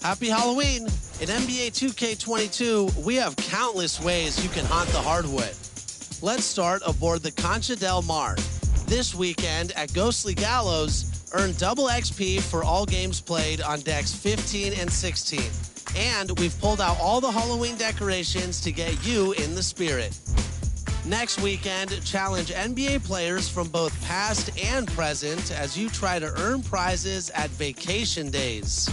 Happy Halloween! In NBA 2K22, we have countless ways you can haunt the hardwood. Let's start aboard the Concha del Mar. This weekend at Ghostly Gallows, earn double XP for all games played on decks 15 and 16. And we've pulled out all the Halloween decorations to get you in the spirit. Next weekend, challenge NBA players from both past and present as you try to earn prizes at vacation days.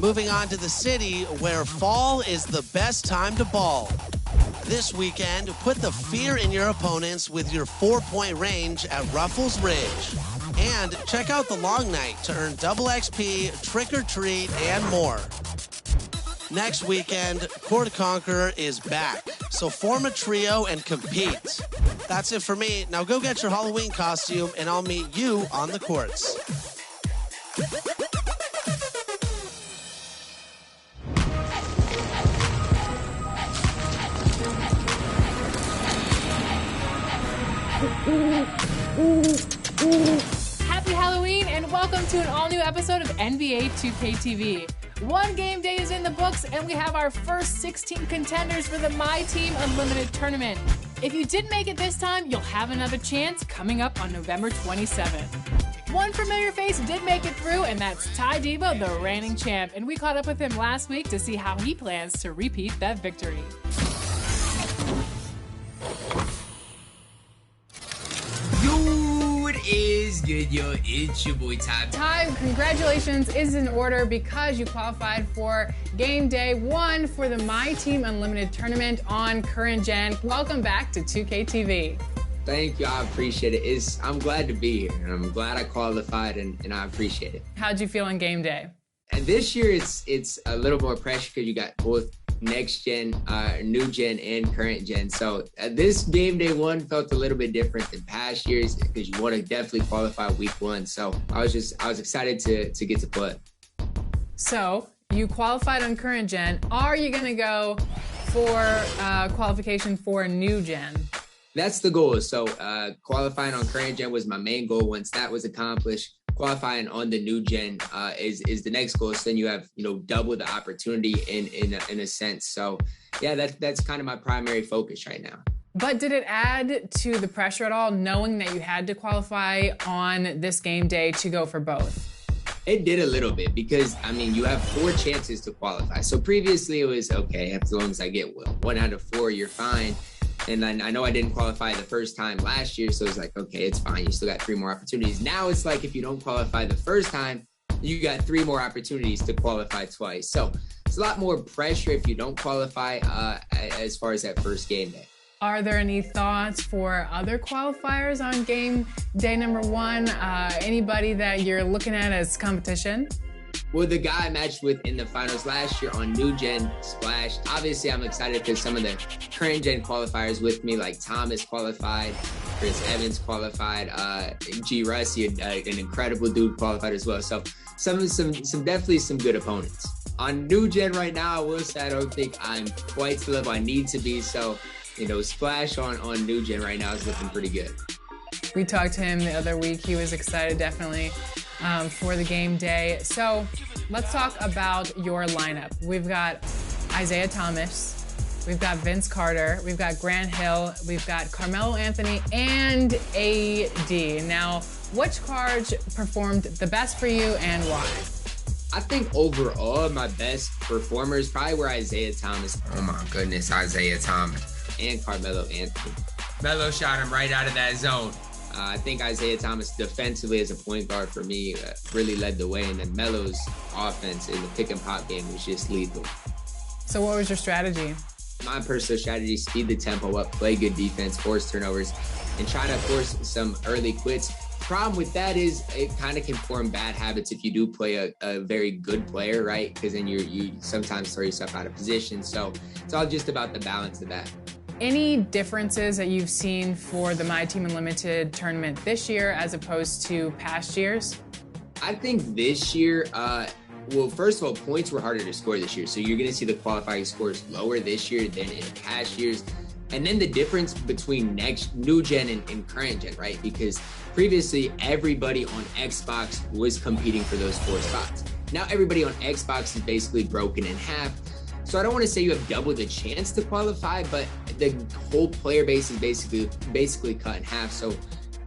Moving on to the city, where fall is the best time to ball. This weekend, put the fear in your opponents with your 4-point range at Ruffles Ridge. And check out the Long Night to earn double XP, Trick or Treat, and more. Next weekend, Court Conqueror is back, so form a trio and compete. That's it for me. Now go get your Halloween costume, and I'll meet you on the courts. Happy Halloween and welcome to an all-new episode of NBA 2K TV. One game day is in the books and we have our first 16 contenders for the My Team Unlimited tournament. If you didn't make it this time, you'll have another chance coming up on November 27th. One familiar face did make it through, and that's Ty Diva, the reigning champ, and we caught up with him last week to see how he plans to repeat that victory. What is good, yo? It's your boy Ty. Ty, congratulations is in order because you qualified for game day 1 for the My Team Unlimited tournament on current gen. Welcome back to 2K TV. Thank you, I appreciate it. I'm glad to be here, and I'm glad I qualified, and I appreciate it. How'd you feel on game day? And this year, it's a little more pressure because you got both next gen, new gen, and current gen. So this game day 1 felt a little bit different than past years because you want to definitely qualify week 1. So I was excited to get to play. So you qualified on current gen. Are you going to go for qualification for new gen? That's the goal. So qualifying on current gen was my main goal. Once that was accomplished, qualifying on the new gen is the next goal. So then you have, double the opportunity in a sense. So yeah, that's kind of my primary focus right now. But did it add to the pressure at all, knowing that you had to qualify on this game day to go for both? It did a little bit because, you have 4 chances to qualify. So previously it was, okay, as long as I get 1 out of 4, you're fine. And I know I didn't qualify the first time last year, so it's like, okay, it's fine. You still got 3 more opportunities. Now it's like if you don't qualify the first time, you got 3 more opportunities to qualify twice. So it's a lot more pressure if you don't qualify as far as that first game day. Are there any thoughts for other qualifiers on game day number 1? Anybody that you're looking at as competition? Well, the guy I matched with in the finals last year on new gen, Splash. Obviously, I'm excited because some of the current gen qualifiers with me, like Thomas qualified, Chris Evans qualified, G. Rusty, an incredible dude, qualified as well. So some definitely some good opponents. On new gen right now, I will say I don't think I'm quite to the level I need to be. So, Splash on new gen right now is looking pretty good. We talked to him the other week. He was excited, definitely. For the game day. So let's talk about your lineup. We've got Isaiah Thomas, we've got Vince Carter, we've got Grant Hill, we've got Carmelo Anthony, and AD. Now, which cards performed the best for you and why? I think overall, my best performers probably were Isaiah Thomas. Oh my goodness, Isaiah Thomas. And Carmelo Anthony. Melo shot him right out of that zone. I think Isaiah Thomas defensively as a point guard for me really led the way, and then Melo's offense in the pick and pop game was just lethal. So what was your strategy? My personal strategy, speed the tempo up, play good defense, force turnovers, and try to force some early quits. Problem with that is it kind of can form bad habits if you do play a very good player, right? Because then you sometimes throw yourself out of position. So it's all just about the balance of that. Any differences that you've seen for the My Team Unlimited tournament this year as opposed to past years? I think this year, well, first of all, points were harder to score this year. So you're going to see the qualifying scores lower this year than in past years. And then the difference between new gen and current gen, right? Because previously everybody on Xbox was competing for those 4 spots. Now everybody on Xbox is basically broken in half. So I don't want to say you have double the chance to qualify, but the whole player base is basically cut in half. So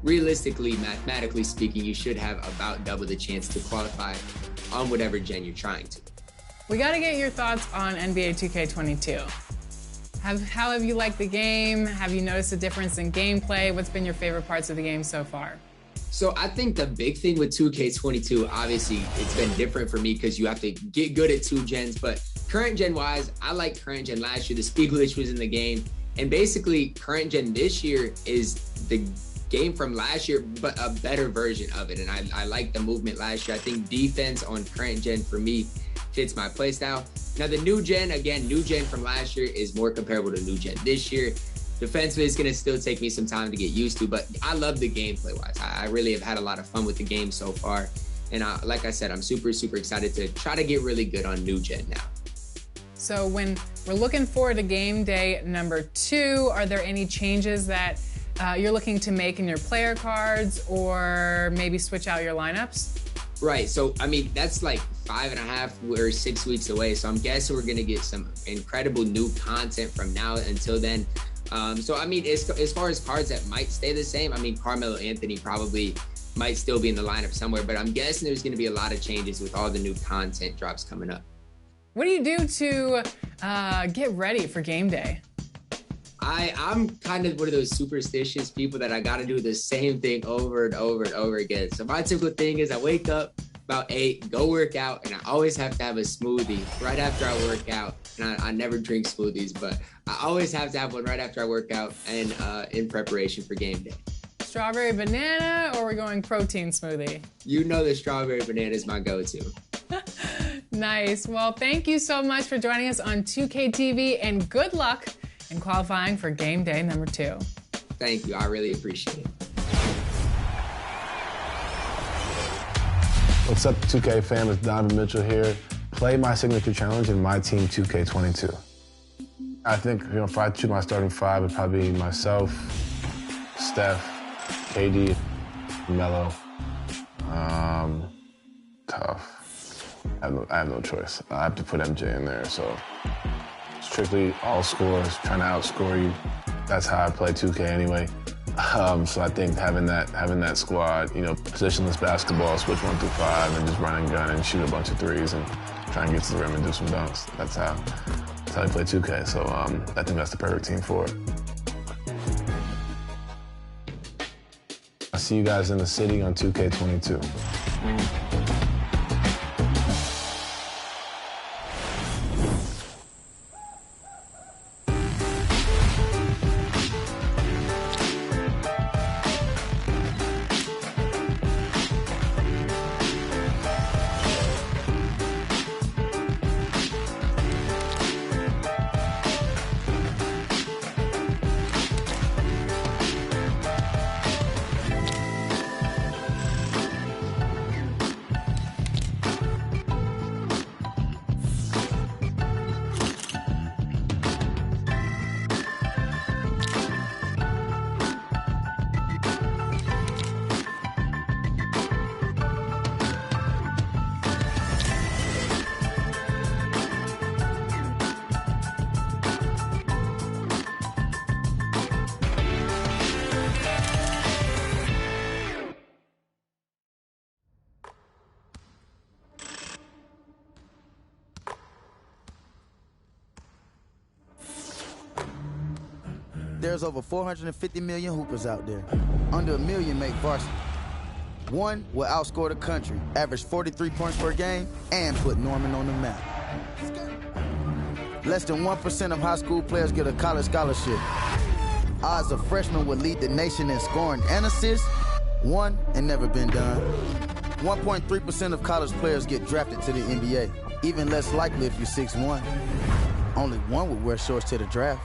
realistically, mathematically speaking, you should have about double the chance to qualify on whatever gen you're trying to. We got to get your thoughts on NBA 2K22. How have you liked the game? Have you noticed a difference in gameplay? What's been your favorite parts of the game so far? So I think the big thing with 2K22, obviously it's been different for me because you have to get good at 2 gens, but current gen wise, I like current gen last year. The speed glitch was in the game. And basically current gen this year is the game from last year, but a better version of it. And I like the movement last year. I think defense on current gen for me fits my play style. Now the new gen, again, new gen from last year is more comparable to new gen this year. Defensively, it's going to still take me some time to get used to, but I love the gameplay wise. I really have had a lot of fun with the game so far. And like I said, I'm super, super excited to try to get really good on new gen now. So when we're looking forward to game day number 2, are there any changes that you're looking to make in your player cards or maybe switch out your lineups? Right. So, I mean, that's like 5.5 or 6 weeks away. So I'm guessing we're going to get some incredible new content from now until then. So, I mean, as far as cards that might stay the same, I mean, Carmelo Anthony probably might still be in the lineup somewhere, but I'm guessing there's going to be a lot of changes with all the new content drops coming up. What do you do to get ready for game day? I'm kind of one of those superstitious people that I got to do the same thing over and over and over again. So my typical thing is I wake up about 8, go work out, and I always have to have a smoothie right after I work out. And I never drink smoothies, but I always have to have one right after I work out and in preparation for game day. Strawberry banana, or are we going protein smoothie? You know the strawberry banana is my go-to. Nice. Well, thank you so much for joining us on 2K TV, and good luck in qualifying for game day number 2. Thank you. I really appreciate it. What's up, 2K fam? It's Donovan Mitchell here. Play my signature challenge in my team 2K22. I think, if I choose my starting 5, it'd probably be myself, Steph, KD, Melo. Tough. I have no choice. I have to put MJ in there, so strictly all scores, trying to outscore you. That's how I play 2K anyway. So I think having that squad, positionless basketball, switch 1 through 5, and just run and gun and shoot a bunch of threes and try and get to the rim and do some dunks. That's how I play 2K. So I think that's the perfect team for it. I'll see you guys in the city on 2K22. There's over 450 million hoopers out there. Under a million make varsity. One will outscore the country, average 43 points per game, and put Norman on the map. Less than 1% of high school players get a college scholarship. Odds of freshmen would lead the nation in scoring and assists. One and never been done. 1.3% of college players get drafted to the NBA. Even less likely if you're 6'1". Only one would wear shorts to the draft.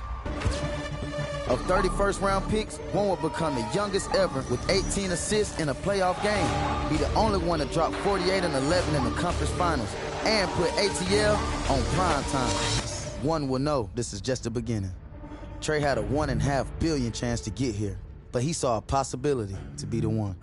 Of 30 first-round picks, one will become the youngest ever with 18 assists in a playoff game, be the only one to drop 48 and 11 in the conference finals, and put ATL on prime time. One will know this is just the beginning. Trey had a 1.5 billion chance to get here, but he saw a possibility to be the one.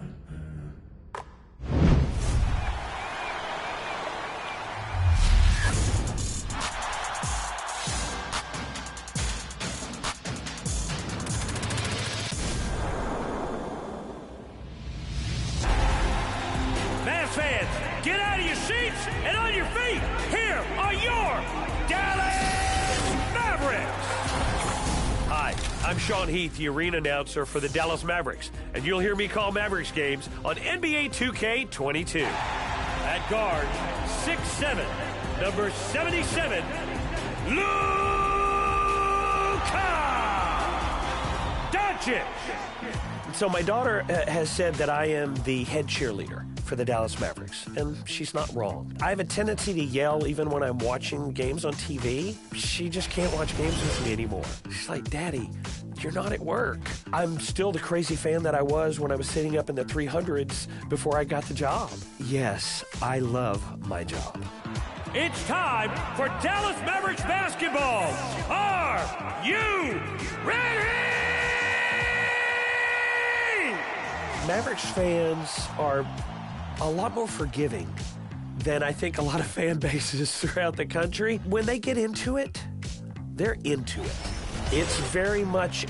Mavs fans, get out of your seats and on your feet. Here are your Dallas Mavericks. Hi, I'm Sean Heath, the arena announcer for the Dallas Mavericks, and you'll hear me call Mavericks games on NBA 2K22. At guard, 6'7", number 77, Luka Doncic. So my daughter has said that I am the head cheerleader for the Dallas Mavericks, and she's not wrong. I have a tendency to yell even when I'm watching games on TV. She just can't watch games with me anymore. She's like, Daddy, you're not at work. I'm still the crazy fan that I was when I was sitting up in the 300s before I got the job. Yes, I love my job. It's time for Dallas Mavericks basketball. Are you ready? Mavericks fans are a lot more forgiving than I think a lot of fan bases throughout the country. When they get into it, they're into it. It's very much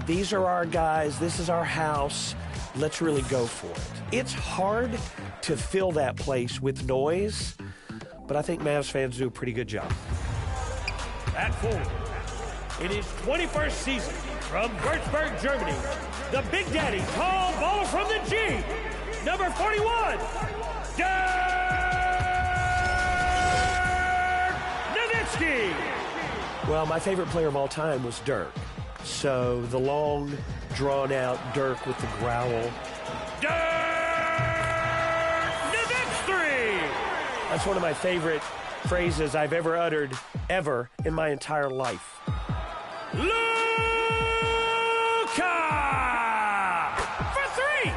these are our guys, this is our house, let's really go for it. It's hard to fill that place with noise, but I think Mavs fans do a pretty good job. At forward, in his 21st season from Würzburg, Germany, the Big Daddy tall baller from the G, number 41, Dirk Nowitzki. Well, my favorite player of all time was Dirk. So the long, drawn-out Dirk with the growl. Dirk Nowitzki! That's one of my favorite phrases I've ever uttered, ever, in my entire life. Luka! For three!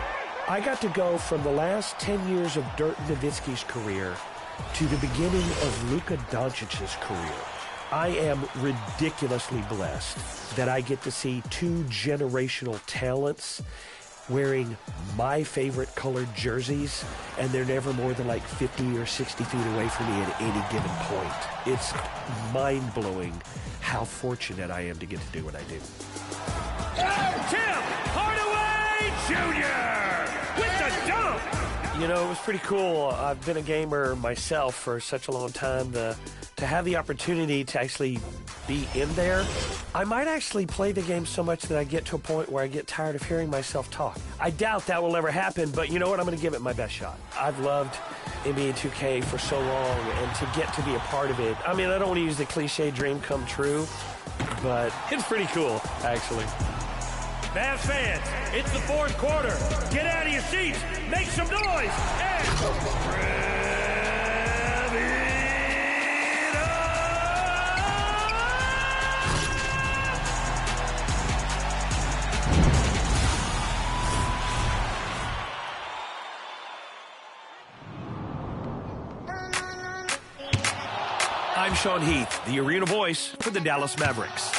I got to go from the last 10 years of Dirk Nowitzki's career to the beginning of Luka Doncic's career. I am ridiculously blessed that I get to see two generational talents wearing my favorite colored jerseys, and they're never more than like 50 or 60 feet away from me at any given point. It's mind-blowing how fortunate I am to get to do what I do. Tim Hardaway Jr. with the dunk! You know, it was pretty cool. I've been a gamer myself for such a long time. To have the opportunity to actually be in there, I might actually play the game so much that I get to a point where I get tired of hearing myself talk. I doubt that will ever happen, but you know what? I'm going to give it my best shot. I've loved NBA 2K for so long, and to get to be a part of it, I mean, I don't want to use the cliche dream come true, but it's pretty cool, actually. Mavs fans, it's the fourth quarter. Get out of your seats, make some noise, and grab it. I'm Sean Heath, the arena voice for the Dallas Mavericks.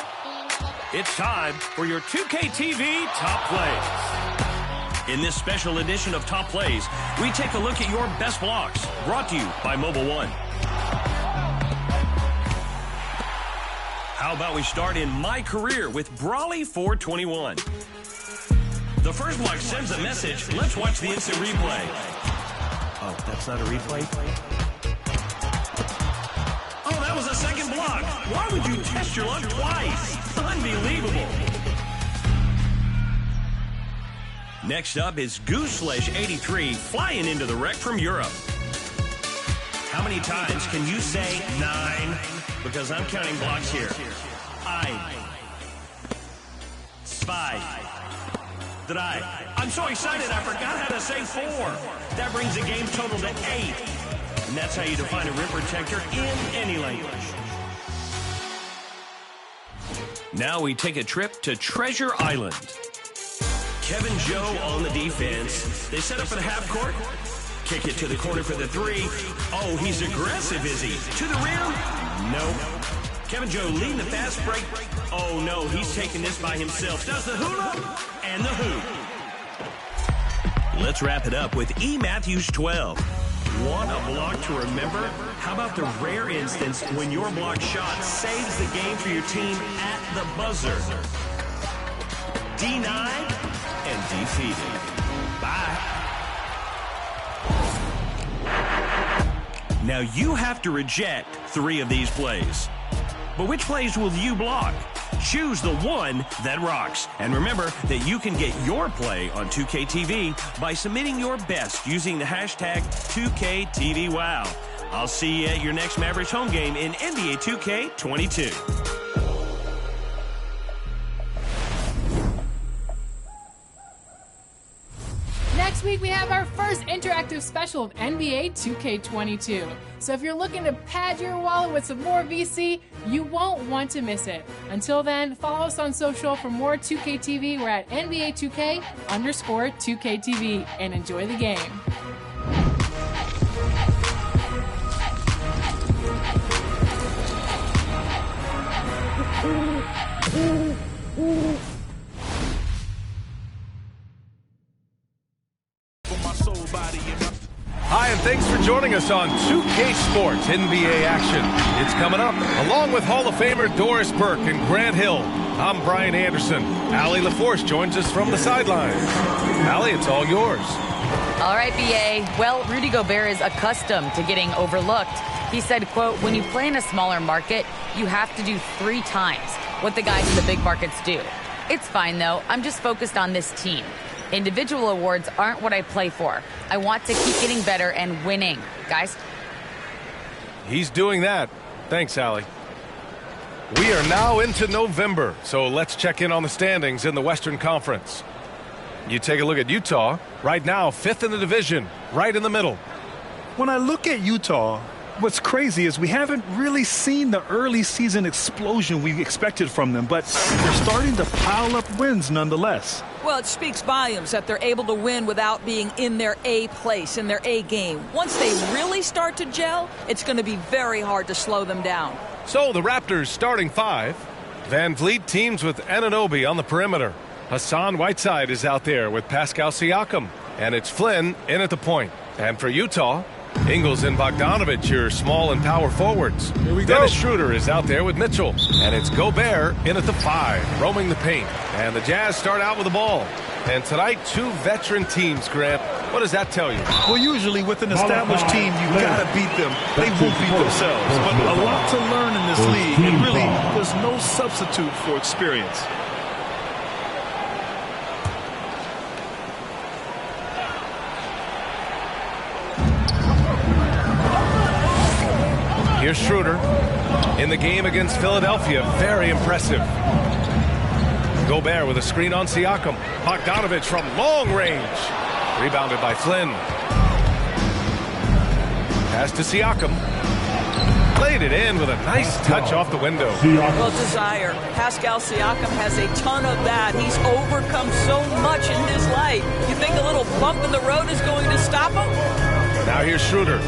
It's time for your 2K TV Top Plays. In this special edition of Top Plays, we take a look at your best blocks, brought to you by Mobile One. How about we start in my career with Brawley 421. The first block sends a message. Let's watch the instant replay. Oh, that's not a replay? Oh, that was a second block. Why would you test your luck twice? Unbelievable. Next up is Goose/83 flying into the wreck from Europe. How many times can you say 9? Because I'm counting blocks here. 1, 2, 3. I'm so excited I forgot how to say 4. That brings the game total to 8. And that's how you define a rim protector in any language. Now we take a trip to Treasure Island. Kevin Joe on the defense. They set up at the half court. Kick it to the corner for the 3. Oh, he's aggressive, is he? To the rim? Nope. Kevin Joe leading the fast break. Oh, no, he's taking this by himself. Does the hula and the hoop. Let's wrap it up with E. Matthews 12. Want a block to remember? How about the rare instance when your block shot saves the game for your team at the buzzer? Denied and defeated. Bye. Now you have to reject 3 of these plays. But which plays will you block? Choose the one that rocks. And remember that you can get your play on 2KTV by submitting your best using the hashtag 2KTVWow. I'll see you at your next Mavericks home game in NBA 2K22. Next week, we have our first interactive special of NBA 2K22. So if you're looking to pad your wallet with some more VC, you won't want to miss it. Until then, follow us on social for more 2KTV. We're at NBA2K_2KTV and enjoy the game. Hi, and thanks for joining us on 2K Sports NBA action. It's coming up, along with Hall of Famer Doris Burke and Grant Hill. I'm Brian Anderson. Allie LaForce joins us from the sidelines. Allie, it's all yours. All right, BA. Well, Rudy Gobert is accustomed to getting overlooked. He said, quote, when you play in a smaller market, you have to do 3 times what the guys in the big markets do. It's fine, though. I'm just focused on this team. Individual awards aren't what I play for. I want to keep getting better and winning, guys. He's doing that. Thanks, Allie. We are now into November, so let's check in on the standings in the Western Conference. You take a look at Utah, right now 5th in the division, right in the middle. When I look at Utah, what's crazy is we haven't really seen the early season explosion we expected from them, but they're starting to pile up wins nonetheless. Well, it speaks volumes that they're able to win without being in their A place, in their A game. Once they really start to gel, it's going to be very hard to slow them down. So the Raptors starting 5. Van Vliet teams with Anunoby on the perimeter. Hassan Whiteside is out there with Pascal Siakam. And it's Flynn in at the point. And for Utah, Ingles and Bogdanovic, your small and power forwards. Here we go. Dennis Schroeder is out there with Mitchell. And it's Gobert in at the 5, roaming the paint. And the Jazz start out with the ball. And tonight, 2 veteran teams, Grant. What does that tell you? Well, usually with an established team, you got to beat them. They won't beat themselves. But a lot to learn in this league. And really, there's no substitute for experience. Here's Schroeder in the game against Philadelphia. Very impressive. Gobert with a screen on Siakam. Bogdanovic from long range. Rebounded by Flynn. Pass to Siakam. Played it in with a nice touch off the window. Well, desire. Pascal Siakam has a ton of that. He's overcome so much in his life. You think a little bump in the road is going to stop him? Now here's Schroeder,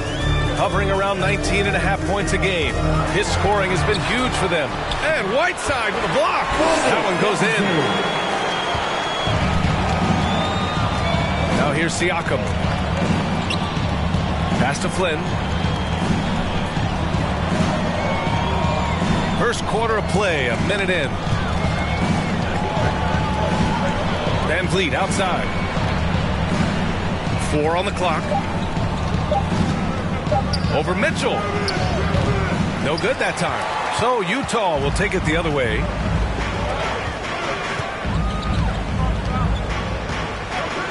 hovering around 19.5 points a game. His scoring has been huge for them. And Whiteside with a block. That one goes in. Now here's Siakam. Pass to Flynn. First quarter of play, a minute in. Van Vliet outside. 4 on the clock. Over Mitchell. No good that time. So Utah will take it the other way.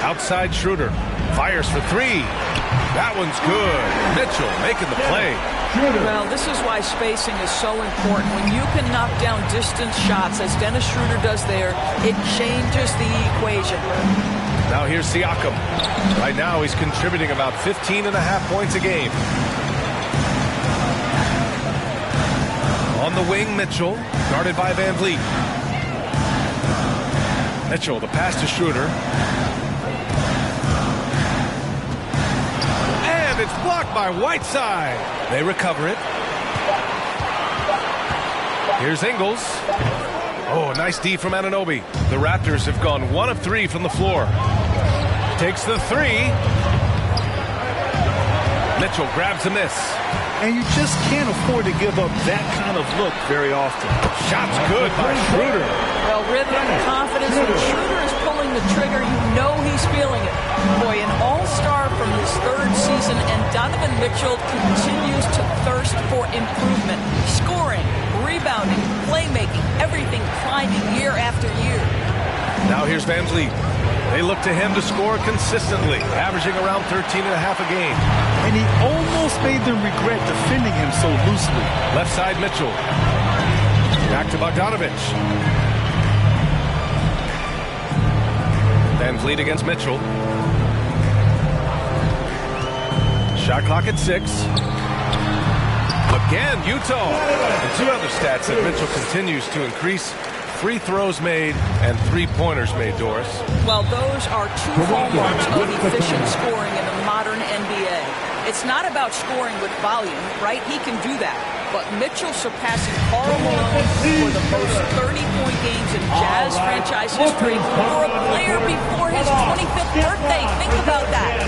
Outside Schroeder. Fires for 3. That one's good. Mitchell making the play. Well, this is why spacing is so important. When you can knock down distance shots, as Dennis Schroeder does there, it changes the equation. Now here's Siakam. Right now he's contributing about 15.5 points a game. On the wing, Mitchell, guarded by Van Vliet. Mitchell, the pass to Schroeder. And it's blocked by Whiteside. They recover it. Here's Ingles. Oh, nice D from Anunoby. The Raptors have gone 1 of 3 from the floor. Takes the 3. Mitchell grabs a miss. And you just can't afford to give up that kind of look very often. Shot's good by Schroeder. Well, rhythm and confidence. When Schroeder is pulling the trigger, you know he's feeling it. Boy, an all-star from his 3rd season, and Donovan Mitchell continues to thirst for improvement. Scoring, rebounding, playmaking, everything climbing year after year. Now here's Van Vliet. They look to him to score consistently, averaging around 13.5 a game. And he almost made them regret defending him so loosely. Left side Mitchell. Back to Bogdanovich. Van Vliet against Mitchell. Shot clock at 6. Again, Utah. And 2 other stats that Mitchell continues to increase. Free throws made and 3-pointers made, Doris. Well, those are 2 hallmarks of efficient scoring in the modern NBA. It's not about scoring with volume, right? He can do that. But Mitchell surpassing Karl Malone for the most 30-point games in Jazz franchise history for a player before his 25th birthday. Think about that.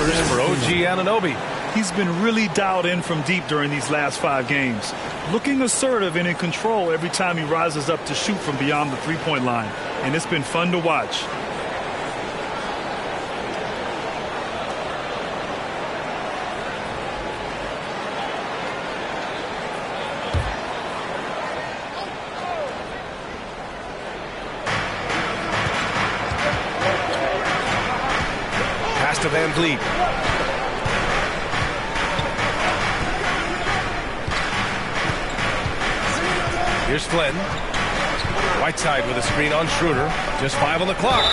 For OG Anunoby. He's been really dialed in from deep during these last 5 games. Looking assertive and in control every time he rises up to shoot from beyond the 3-point line. And it's been fun to watch. To Van Vliet. Here's Flynn. Whiteside with a screen on Schroeder. Just 5 on the clock.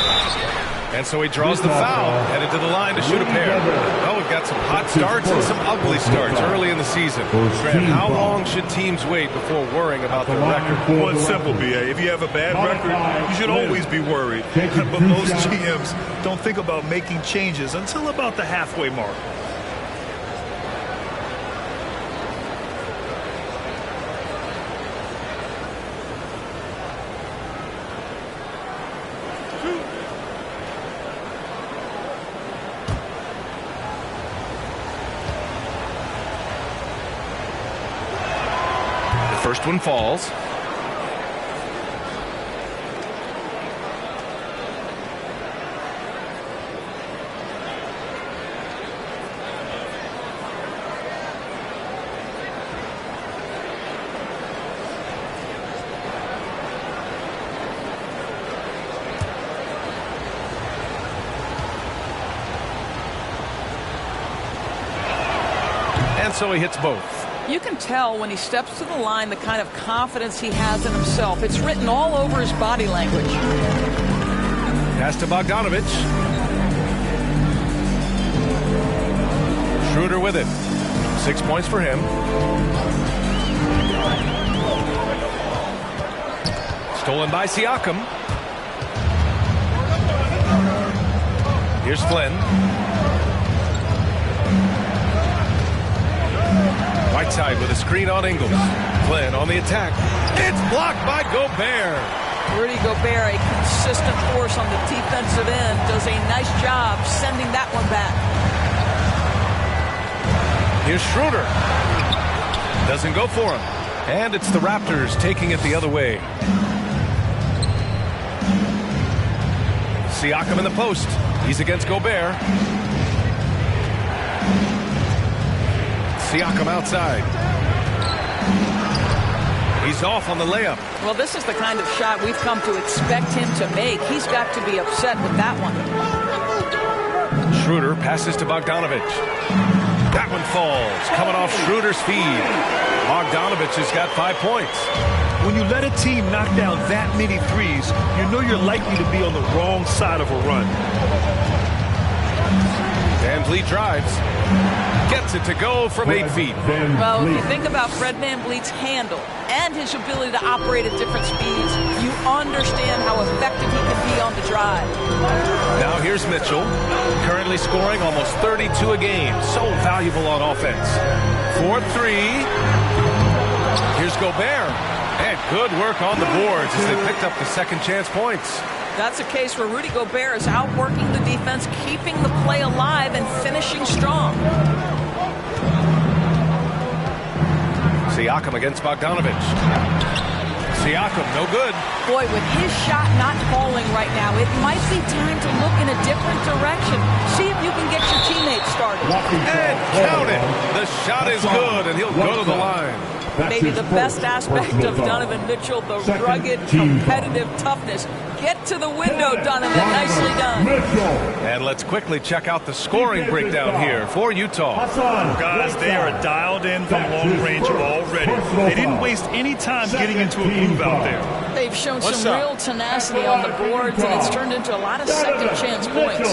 And so he draws the foul, headed to the line to shoot a pair. Well, we've got some hot starts and some ugly starts early in the season. Grant, how long should teams wait before worrying about their record? Well, it's simple, B.A. If you have a bad record, you should always be worried. But most GMs don't think about making changes until about the halfway mark. First one falls. And so he hits both. You can tell when he steps to the line the kind of confidence he has in himself. It's written all over his body language. Pass to Bogdanovich. Schroeder with it. 6 points for him. Stolen by Siakam. Here's Flynn. Whiteside with a screen on Ingles. Flynn on the attack. It's blocked by Gobert. Rudy Gobert, a consistent force on the defensive end, does a nice job sending that one back. Here's Schroeder. Doesn't go for him. And it's the Raptors taking it the other way. Siakam in the post. He's against Gobert. Siakam outside. He's off on the layup. Well, this is the kind of shot we've come to expect him to make. He's got to be upset with that one. Schroeder passes to Bogdanovich. That one falls, coming off Schroeder's feed. Bogdanovich has got 5 points. When you let a team knock down that many threes, you know you're likely to be on the wrong side of a run. Van Vliet drives. Gets it to go from 8 feet. Well, if you think about Fred VanVleet's handle and his ability to operate at different speeds, you understand how effective he can be on the drive. Now here's Mitchell, currently scoring almost 32 a game. So valuable on offense. 4-3. Here's Gobert. And good work on the boards as they picked up the second chance points. That's a case where Rudy Gobert is outworking the defense, keeping the play alive and finishing strong. Siakam against Bogdanovich. Siakam, no good. Boy, with his shot not falling right now, it might be time to look in a different direction. See if you can get your teammates started. And count it. The shot is good, and he'll go to the line. Maybe the best aspect of Donovan Mitchell, the rugged, competitive toughness. Get to the window, Donovan. Nicely done. And let's quickly check out the scoring breakdown here for Utah. Guys, they are dialed in from long range already. They didn't waste any time getting into a groove out there. They've shown some real tenacity on the boards, and it's turned into a lot of second chance points.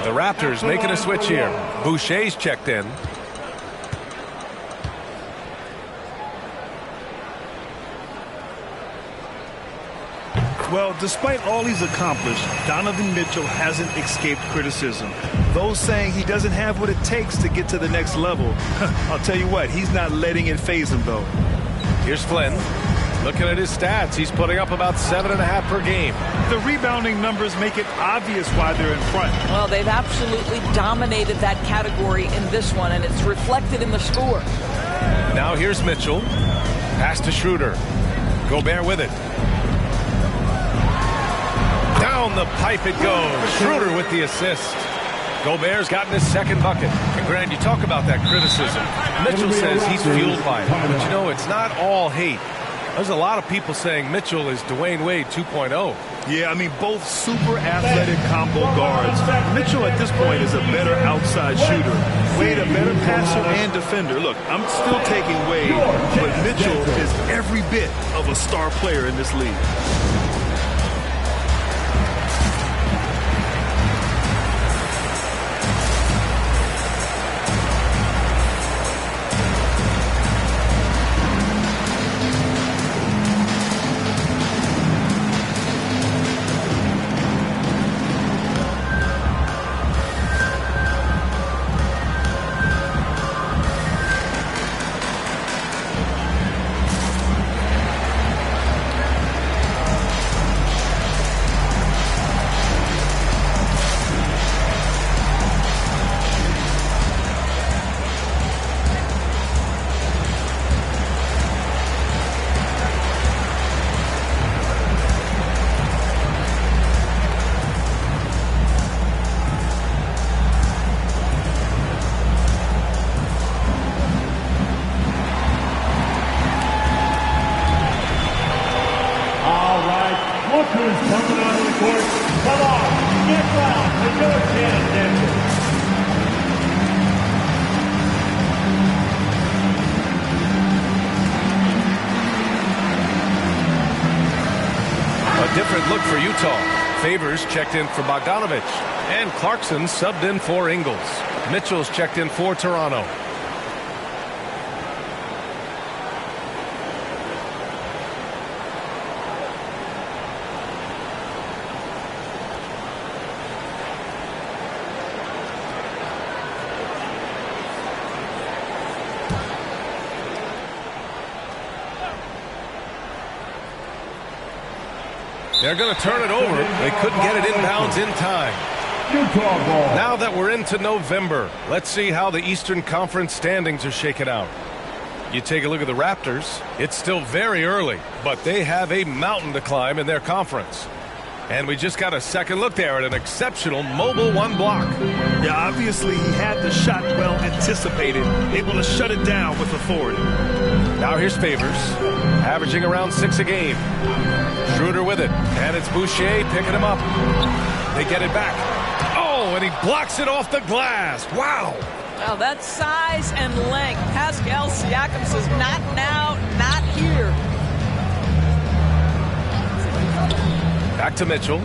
The Raptors making a switch here. Boucher's checked in. Well, despite all he's accomplished, Donovan Mitchell hasn't escaped criticism. Those saying he doesn't have what it takes to get to the next level. I'll tell you what, he's not letting it faze him, though. Here's Flynn. Looking at his stats, he's putting up about 7.5 per game. The rebounding numbers make it obvious why they're in front. Well, they've absolutely dominated that category in this one, and it's reflected in the score. Now here's Mitchell. Pass to Schroeder. Gobert with it. Down the pipe it goes. Schroeder with the assist. Gobert's gotten his second bucket. And Grant, you talk about that criticism. Mitchell says he's fueled by it. But you know, it's not all hate. There's a lot of people saying Mitchell is Dwayne Wade 2.0. Yeah, I mean, both super athletic combo guards. Mitchell at this point is a better outside shooter. Wade a better passer and defender. Look, I'm still taking Wade, but Mitchell is every bit of a star player in this league. Different look for Utah. Favors checked in for Bogdanovich. And Clarkson subbed in for Ingles. Mitchell's checked in for Toronto. They're going to turn it over. They couldn't get it inbounds in time. Now that we're into November, let's see how the Eastern Conference standings are shaken out. You take a look at the Raptors. It's still very early, but they have a mountain to climb in their conference. And we just got a second look there at an exceptional mobile one block. Yeah, obviously he had the shot well anticipated, able to shut it down with authority. Now here's Favors, averaging around 6 a game. Schroeder with it, and it's Boucher picking him up. They get it back. Oh, and he blocks it off the glass. Wow. Now that's size and length. Pascal Siakam says, not now, not here. Back to Mitchell.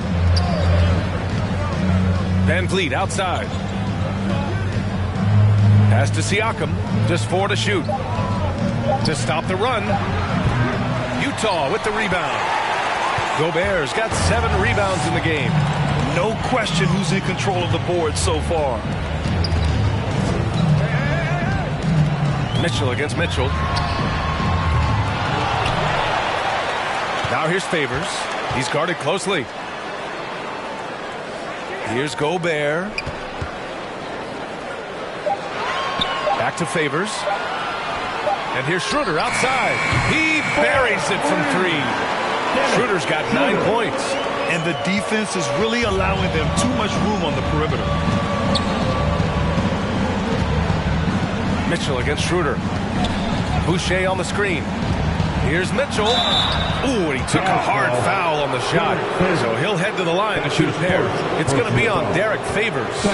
Van Vliet outside. Pass to Siakam. Just 4 to shoot. To stop the run. Utah with the rebound. Gobert's got 7 rebounds in the game. No question who's in control of the board so far. Mitchell against Mitchell. Now here's Favors. He's guarded closely. Here's Gobert. Back to Favors. And here's Schroeder outside. He buries it from 3. Schroeder's got 9 points. And the defense is really allowing them too much room on the perimeter. Mitchell against Schroeder. Boucher on the screen. Here's Mitchell. Ooh, and he took a hard foul on the shot. So he'll head to the line to shoot a pair. It's going to be on Derek Favors.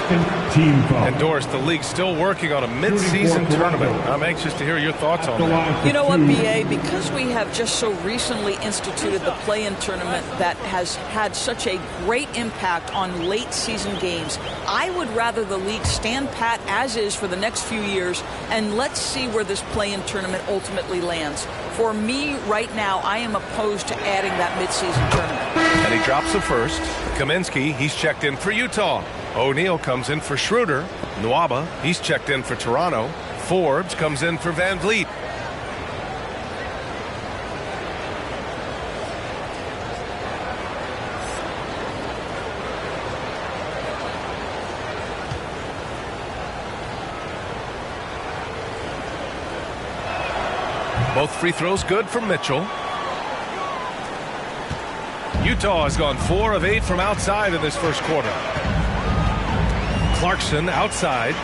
And Doris, the league's still working on a mid-season tournament. I'm anxious to hear your thoughts on that. You know what, BA? Because we have just so recently instituted the play-in tournament that has had such a great impact on late-season games, I would rather the league stand pat as is for the next few years, and let's see where this play-in tournament ultimately lands. For me, right now, I am opposed to adding that midseason tournament. And he drops the first. Kaminsky, he's checked in for Utah. O'Neal comes in for Schroeder. Nwaba, he's checked in for Toronto. Forbes comes in for Van Vliet. Both free throws good from Mitchell. Utah has gone 4 of 8 from outside in this first quarter. Clarkson outside.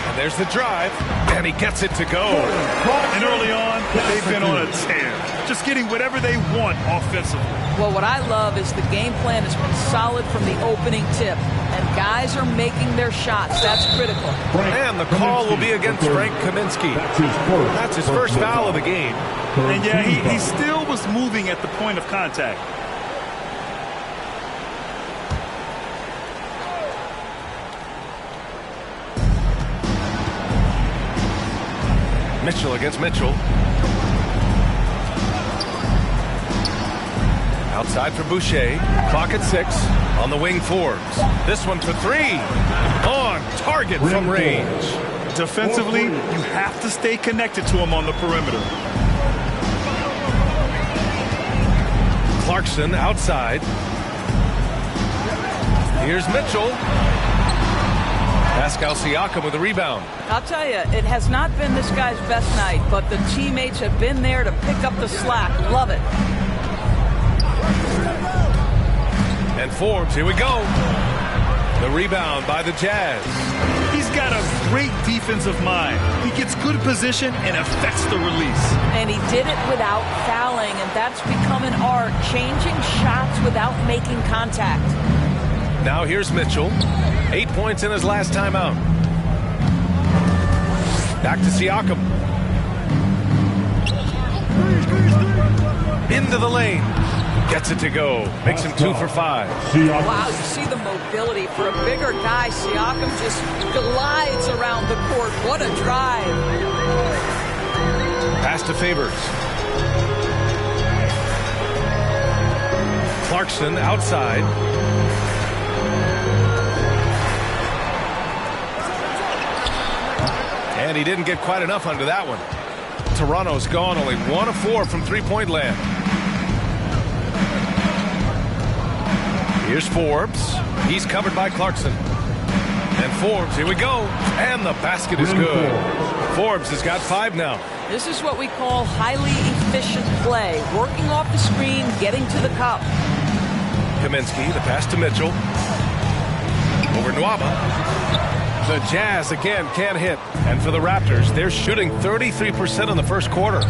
And there's the drive. And he gets it to go. And early on, they've been on a tear. Just getting whatever they want offensively. Well, what I love is the game plan has been solid from the opening tip. And guys are making their shots. That's critical. And the call will be against Frank Kaminsky. That's his first foul of the game. And yeah, he still was moving at the point of contact. Mitchell against Mitchell. Outside for Boucher. Clock at 6. On the wing, Forbes. This one for 3. On target from range. Defensively, you have to stay connected to him on the perimeter. Clarkson outside. Here's Mitchell. Pascal Siakam with a rebound. I'll tell you, it has not been this guy's best night, but the teammates have been there to pick up the slack. Love it. And Forbes, here we go. The rebound by the Jazz. He's got a great defensive mind. He gets good position and affects the release. And he did it without fouling, and that's become an art, changing shots without making contact. Now here's Mitchell. 8 points in his last time out. Back to Siakam. Into the lane. Gets it to go. Makes him 2 for 5. Wow, you see the mobility. For a bigger guy, Siakam just glides around the court. What a drive. Pass to Favors. Clarkson outside. And he didn't get quite enough under that one. Toronto's gone only 1 of 4 from three-point land. Here's Forbes. He's covered by Clarkson. And Forbes, here we go. And the basket is good. Forbes has got 5 now. This is what we call highly efficient play. Working off the screen, getting to the cup. Kaminsky, the pass to Mitchell. Over Nwaba. The Jazz again can't hit. And for the Raptors, they're shooting 33% in the first quarter.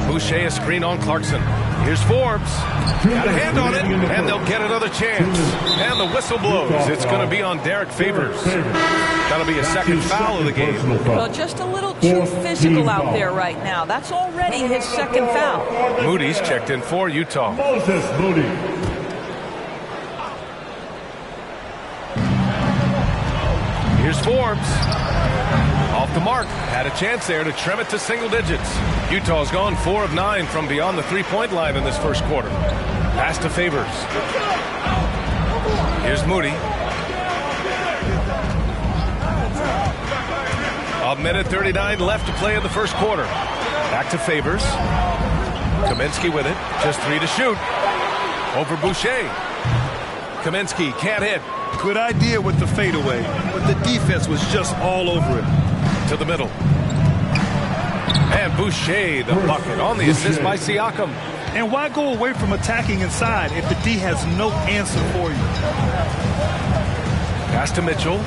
Boucher a screen on Clarkson. Here's Forbes. Got a hand on it, and they'll get another chance. And the whistle blows. It's going to be on Derek Favors. That'll be a second foul of the game. Well, just a little too physical out there right now. That's already his second foul. Moody's checked in for Utah. Moses Moody. Here's Forbes. Off the mark. Had a chance there to trim it to single digits. Utah's gone 4 of 9 from beyond the three-point line in this first quarter. Pass to Favors. Here's Moody. A minute 39 left to play in the first quarter. Back to Favors. Kaminsky with it. Just 3 to shoot. Over Boucher. Kaminsky can't hit. Good idea with the fadeaway, but the defense was just all over it. To the middle. And Boucher, the bucket on the assist by Siakam. And why go away from attacking inside if the D has no answer for you? Pass to Mitchell.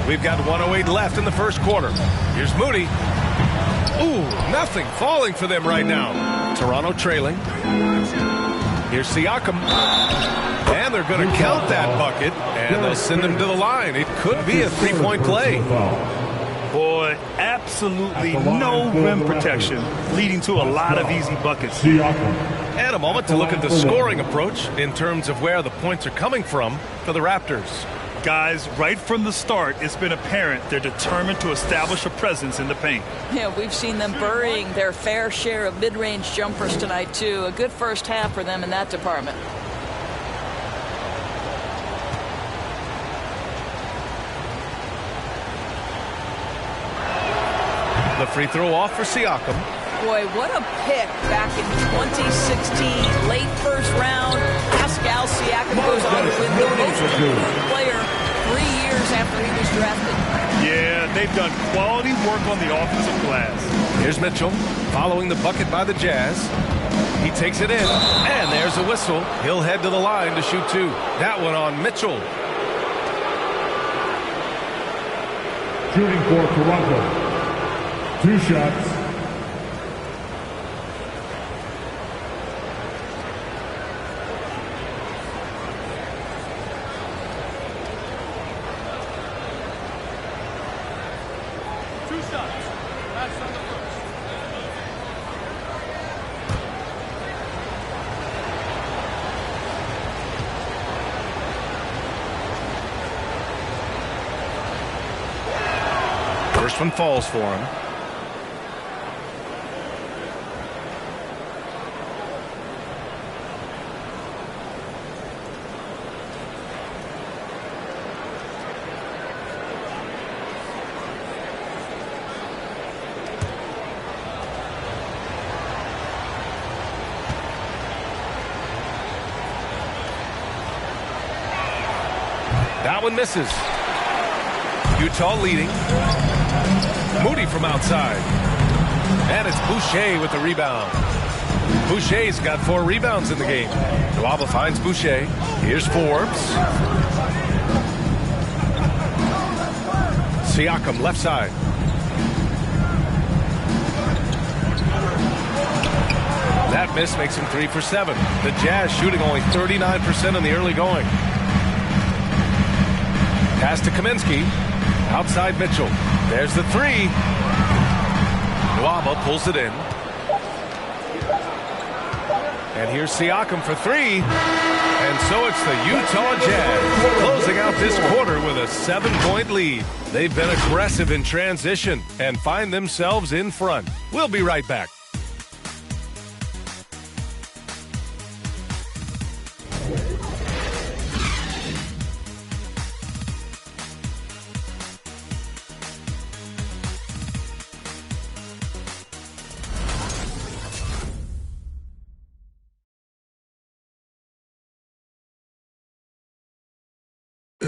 We've got 1:08 left in the first quarter. Here's Moody. Ooh, nothing falling for them right now. Toronto trailing. Here's Siakam. And they're going to count that bucket, and they'll send him to the line. It could be a three-point play. Boy, absolutely no rim protection, leading to a lot of easy buckets. And a moment to look at the scoring approach in terms of where the points are coming from for the Raptors. Guys, right from the start, it's been apparent they're determined to establish a presence in the paint. Yeah, we've seen them burying their fair share of mid-range jumpers tonight, too. A good first half for them in that department. The free throw off for Siakam. Boy, what a pick back in 2016. Late first round. Pascal Siakam goes on to win the most improved player 3 years after he was drafted. Yeah, they've done quality work on the offensive glass. Here's Mitchell following the bucket by the Jazz. He takes it in, and there's a whistle. He'll head to the line to shoot 2. That one on Mitchell. Shooting for Toronto. 2 shots. First one falls for him. That one misses. Utah leading. Moody from outside. And it's Boucher with the rebound. Boucher's got 4 rebounds in the game. Nwaba finds Boucher. Here's Forbes. Siakam left side. That miss makes him 3 for 7. The Jazz shooting only 39% in the early going. Pass to Kaminsky. Outside Mitchell. There's the 3. Nwaba pulls it in. And here's Siakam for 3. And so it's the Utah Jazz closing out this quarter with a 7-point lead. They've been aggressive in transition and find themselves in front. We'll be right back.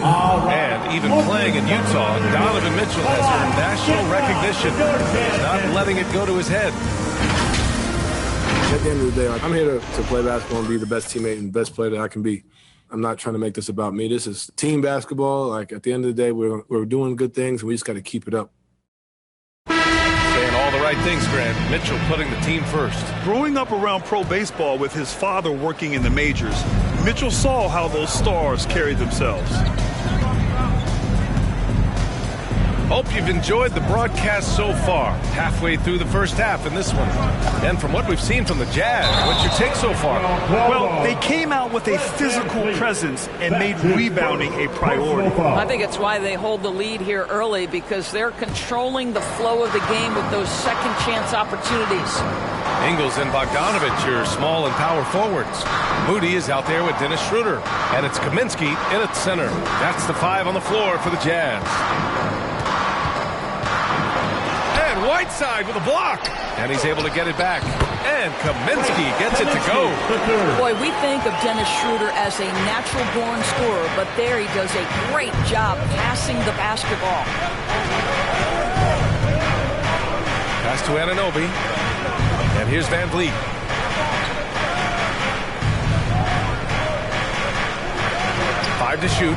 And even playing in Utah, Donovan Mitchell has earned national recognition. He's not letting it go to his head. At the end of the day, I'm here to play basketball and be the best teammate and best player that I can be. I'm not trying to make this about me. This is team basketball. Like, at the end of the day, we're doing good things, and we just got to keep it up. Saying all the right things, Grant. Mitchell putting the team first. Growing up around pro baseball with his father working in the majors, Mitchell saw how those stars carried themselves. Hope you've enjoyed the broadcast so far. Halfway through the first half in this one. And from what we've seen from the Jazz, what's your take so far? Well, they came out with a physical presence and made rebounding a priority. I think it's why they hold the lead here early, because they're controlling the flow of the game with those second chance opportunities. Ingles and Bogdanovich, your small and power forwards. Moody is out there with Dennis Schroeder. And it's Kaminsky in at center. That's the 5 on the floor for the Jazz. Whiteside with a block, and he's able to get it back. And Kaminsky gets it to go. Boy, we think of Dennis Schroeder as a natural-born scorer, but there he does a great job passing the basketball. Pass to Anunoby, and here's Van Vliet. Five to shoot.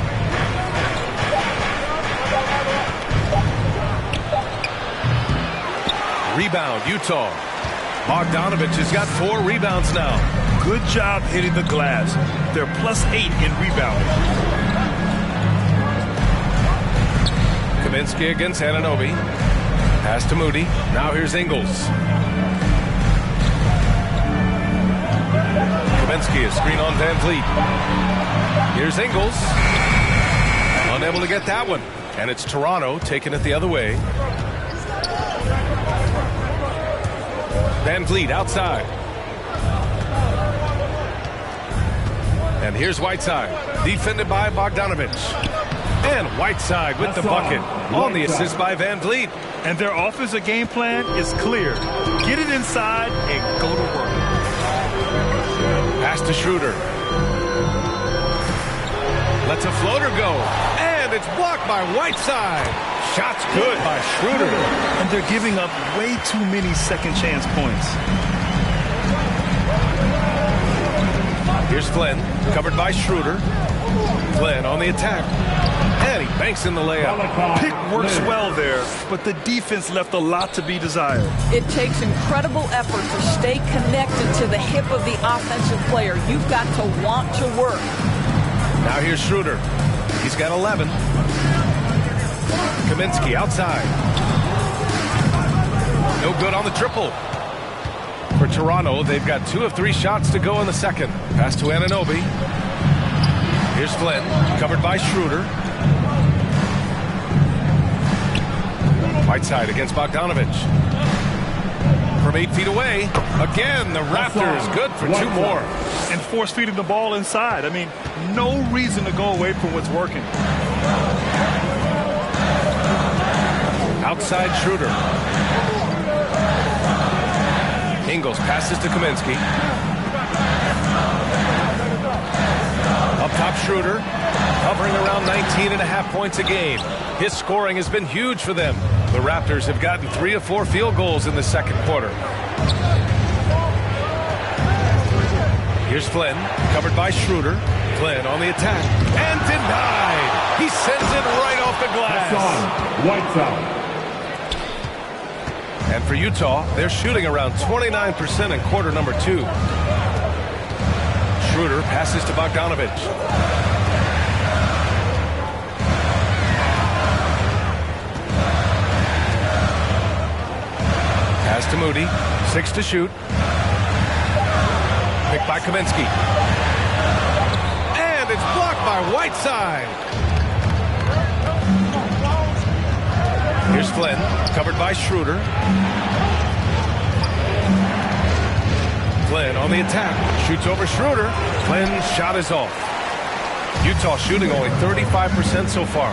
Rebound, Utah. Bogdanovich has got 4 rebounds now. Good job hitting the glass. They're +8 in rebounding. Kaminsky against Anunoby. Pass to Moody. Now here's Ingles. Kaminsky, a screen on Van Vliet. Here's Ingles. Unable to get that one. And it's Toronto taking it the other way. Van Vliet outside. And here's Whiteside, defended by Bogdanovich. And Whiteside with the bucket on the assist by Van Vliet. And their offensive game plan is clear. Get it inside and go to work. Pass to Schroeder. Lets a floater go. And it's blocked by Whiteside. Shots good by Schroeder. And they're giving up way too many second chance points. Here's Flynn, covered by Schroeder. Flynn on the attack. And he banks in the layup. Pick works well there, but the defense left a lot to be desired. It takes incredible effort to stay connected to the hip of the offensive player. You've got to want to work. Now here's Schroeder. He's got 11. Kaminsky outside. No good on the triple. For Toronto, they've got 2 of 3 shots to go in the second. Pass to Anunoby. Here's Flynn, covered by Schroeder. Whiteside against Bogdanovich. From 8 feet away. Again, the Raptors good for 2 more. And force feeding the ball inside. I mean, no reason to go away from what's working. Outside Schroeder. Ingles passes to Kaminsky. Up top Schroeder, hovering around 19.5 points a game. His scoring has been huge for them. The Raptors have gotten 3 of 4 field goals in the second quarter. Here's Flynn, covered by Schroeder. Flynn on the attack, and denied. He sends it right off the glass. Whiteside. And for Utah, they're shooting around 29% in quarter number 2. Schroeder passes to Bogdanovich. Pass to Moody. 6 to shoot. Picked by Kaminsky. And it's blocked by Whiteside. Here's Flynn, covered by Schroeder. Flynn on the attack, shoots over Schroeder. Flynn's shot is off. Utah shooting only 35% so far.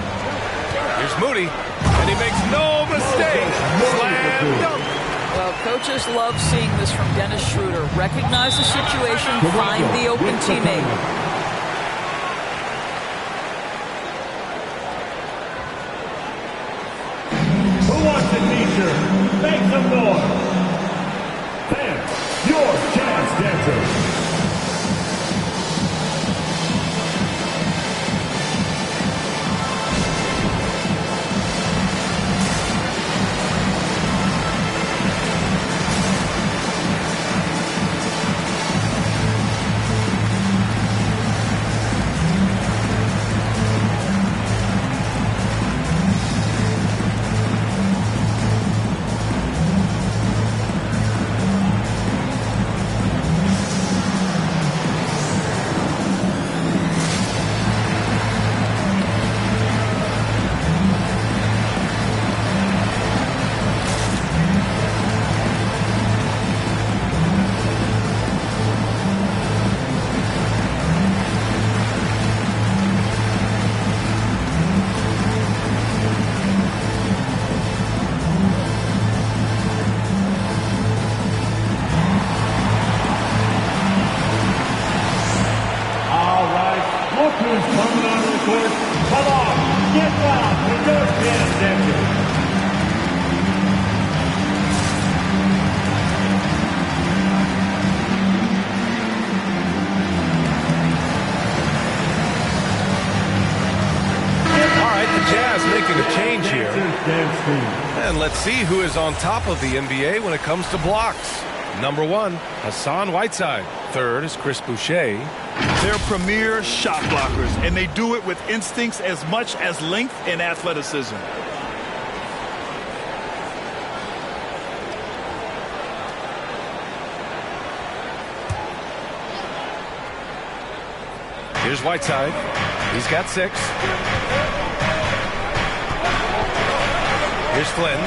Here's Moody, and he makes no mistake. Slam dunk. Well, coaches love seeing this from Dennis Schroeder. Recognize the situation, find the open teammate. Let's see who is on top of the NBA when it comes to blocks. Number 1, Hassan Whiteside. Third is Chris Boucher. They're premier shot blockers, and they do it with instincts as much as length and athleticism. Here's Whiteside. He's got 6. Here's Flynn.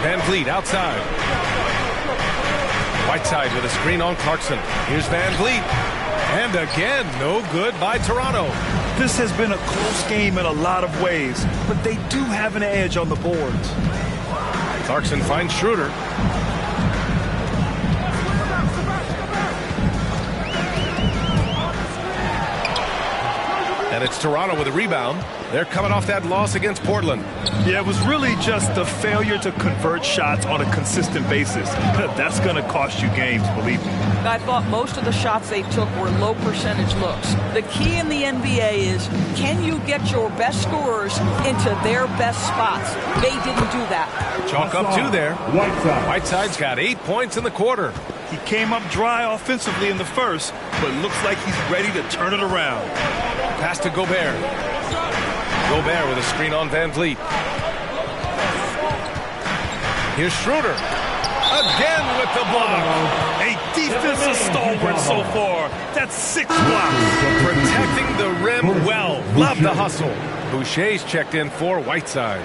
Van Vliet outside. Whiteside with a screen on Clarkson. Here's Van Vliet. And again, no good by Toronto. This has been a close game in a lot of ways, but they do have an edge on the boards. Clarkson finds Schroeder. And it's Toronto with a rebound. They're coming off that loss against Portland. Yeah, it was really just the failure to convert shots on a consistent basis. That's going to cost you games, believe me. I thought most of the shots they took were low percentage looks. The key in the NBA is, can you get your best scorers into their best spots? They didn't do that. Chalk up 2 there. Whiteside's got 8 points in the quarter. He came up dry offensively in the first, but looks like he's ready to turn it around. Pass to Gobert. Gobert with a screen on Van Vliet. Here's Schroeder. Again with the block. A defensive stalwart so far. That's 6 blocks. Protecting the rim well. Love the hustle. Boucher's checked in for Whiteside.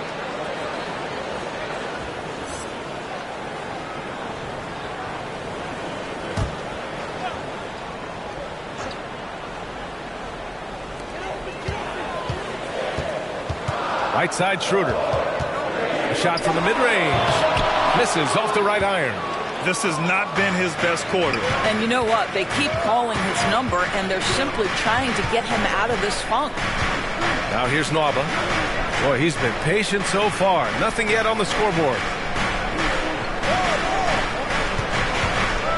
Whiteside Schroeder. A shot from the mid-range. Misses off the right iron. This has not been his best quarter. And you know what? They keep calling his number, and they're simply trying to get him out of this funk. Now here's Nwaba. Boy, he's been patient so far. Nothing yet on the scoreboard.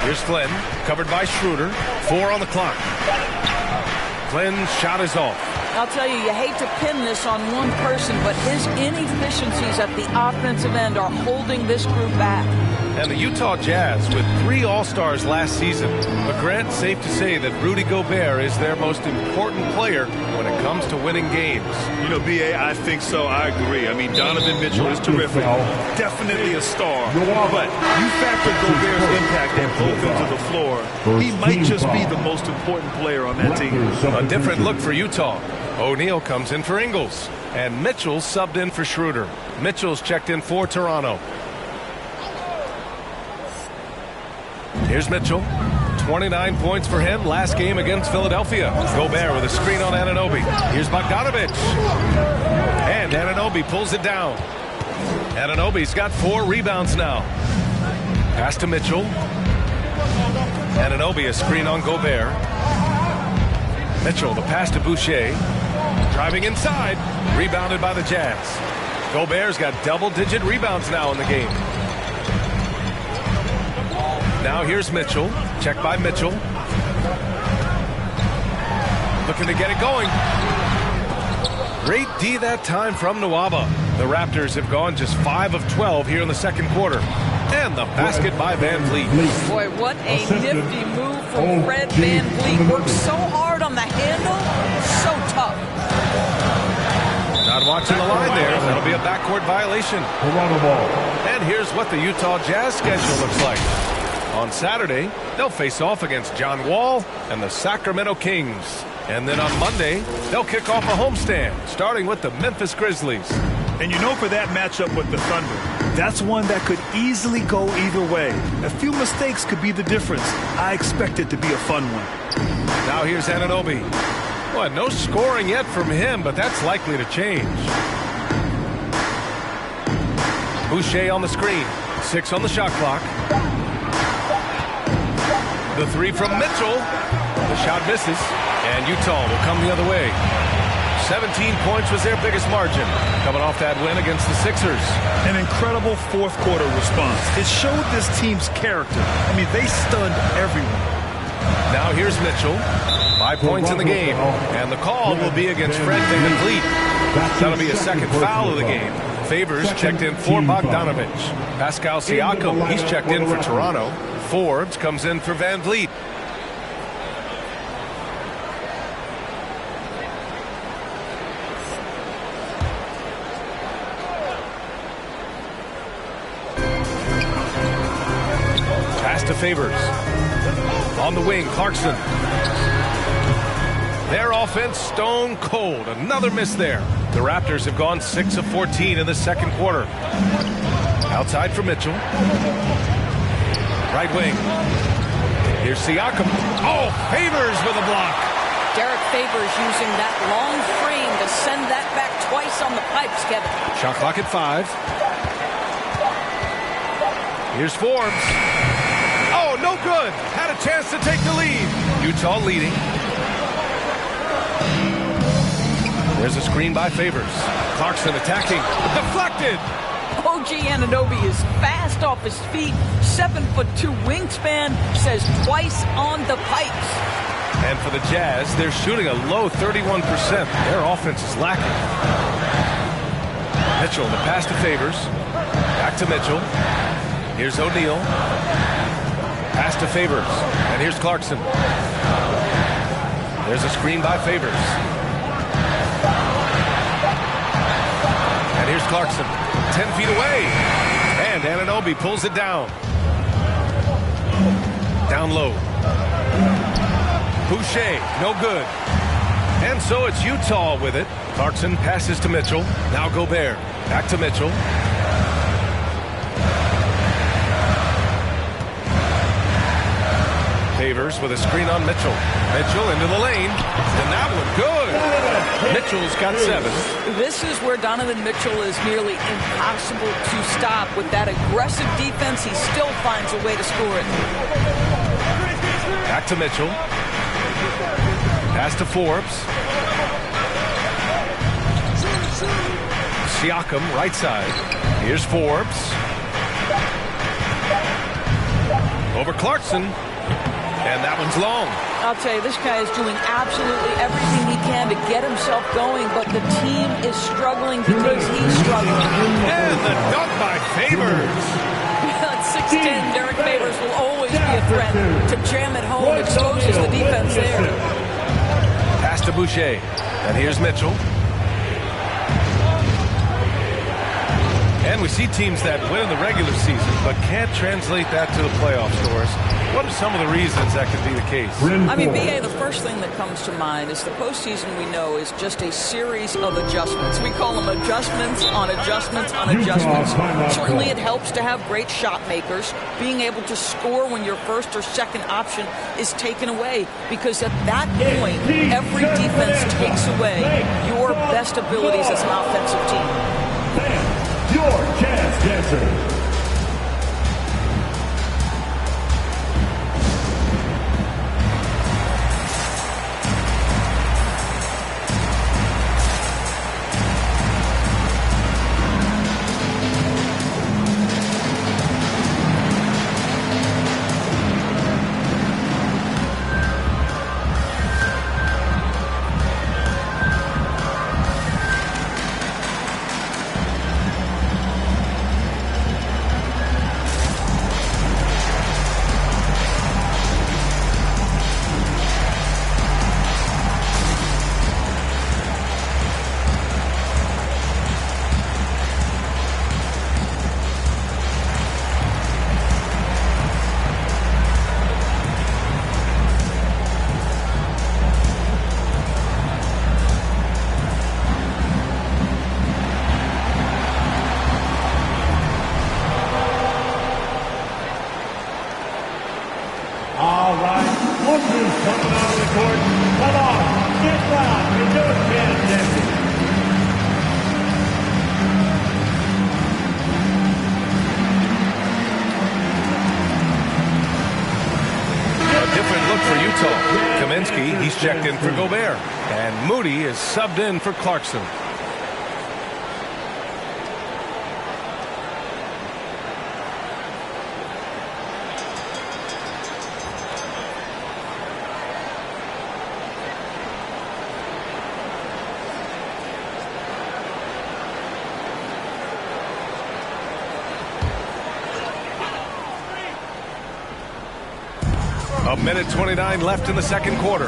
Here's Flynn, covered by Schroeder. 4 on the clock. Flynn's shot is off. I'll tell you, you hate to pin this on one person, but his inefficiencies at the offensive end are holding this group back. And the Utah Jazz with 3 All-Stars last season. But Grant, safe to say that Rudy Gobert is their most important player when it comes to winning games. You know, B.A., I think so. I agree. I mean, Donovan Mitchell is terrific. Definitely a star. But you factor Gobert's impact at both ends of the floor, he might just be the most important player on that team. A different look for Utah. O'Neal comes in for Ingles. And Mitchell subbed in for Schroeder. Mitchell's checked in for Toronto. Here's Mitchell. 29 points for him last game against Philadelphia. Gobert with a screen on Anunoby. Here's Bogdanovic. And Anunoby pulls it down. Anunoby's got 4 rebounds now. Pass to Mitchell. Anunoby a screen on Gobert. Mitchell the pass to Boucher. Driving inside. Rebounded by the Jazz. Gobert's got double-digit rebounds now in the game. Now here's Mitchell. Checked by Mitchell. Looking to get it going. Great D that time from Nwaba. The Raptors have gone just 5 of 12 here in the second quarter. And the basket by Van Vliet. Boy, what a nifty move from Fred Van Vliet. Works so hard on the handle. So tough. Not watching the line there. That'll be a backcourt violation. And here's what the Utah Jazz schedule looks like. On Saturday, they'll face off against John Wall and the Sacramento Kings. And then on Monday, they'll kick off a homestand, starting with the Memphis Grizzlies. And you know, for that matchup with the Thunder, that's one that could easily go either way. A few mistakes could be the difference. I expect it to be a fun one. Now here's Anunoby. Well, no scoring yet from him, but that's likely to change. Boucher on the screen. 6 on the shot clock. The 3 from Mitchell. The shot misses, and Utah will come the other way. 17 points was their biggest margin, coming off that win against the Sixers. An incredible fourth quarter response. It showed this team's character. I mean, they stunned everyone. Now here's Mitchell. 5 points in the game, and the call will be against Fred Van Vliet. That'll be a second foul of the game. Favors checked in for Bogdanovich. Pascal Siakam, he's checked in for Toronto. Forbes comes in for Van Vliet. Pass to Favors. On the wing, Clarkson. Their offense stone cold. Another miss there. The Raptors have gone 6 of 14 in the second quarter. Outside for Mitchell. Right wing. Here's Siakam. Oh, Favors with a block. Derek Favors using that long frame to send that back twice on the pipes, Kevin. Shot clock at 5. Here's Forbes. Oh, no good. Had a chance to take the lead. Utah leading. There's a screen by Favors. Clarkson attacking. Deflected. OG Anunoby is fast off his feet. 7'2" wingspan. Says twice on the pipes. And for the Jazz, they're shooting a low 31%. Their offense is lacking. Mitchell, the pass to Favors. Back to Mitchell. Here's O'Neal. Pass to Favors. And here's Clarkson. There's a screen by Favors. And here's Clarkson. 10 feet away. And Anunoby pulls it down. Down low. Boucher, no good. And so it's Utah with it. Clarkson passes to Mitchell. Now Gobert. Back to Mitchell. Favors with a screen on Mitchell. Mitchell into the lane. And that one good. Mitchell's got 7. This is where Donovan Mitchell is nearly impossible to stop. With that aggressive defense, he still finds a way to score it. Back to Mitchell. Pass to Forbes. Siakam, right side. Here's Forbes. Over Clarkson. And that one's long. I'll tell you, this guy is doing absolutely everything he can to get himself going, but the team is struggling because he's struggling. And the dunk by Favors. At 6'10", Derek Favors will always be a threat to jam it home. Exposes the defense there. Pass to Boucher. And here's Mitchell. And we see teams that win in the regular season but can't translate that to the playoff scores. What are some of the reasons that could be the case? I mean, BA, the first thing that comes to mind is the postseason, we know, is just a series of adjustments. We call them adjustments on adjustments on adjustments. Certainly it helps to have great shot makers, being able to score when your first or second option is taken away, because at that point, every defense takes away your best abilities as an offensive team. Your Jazz Dancer. All right, Woodru's coming out of the court. Come on, get loud, you do it, Jazz Dancer. A different look for Utah. Kaminsky, he's checked in for Gobert. And Moody is subbed in for Clarkson. A minute 29 left in the second quarter.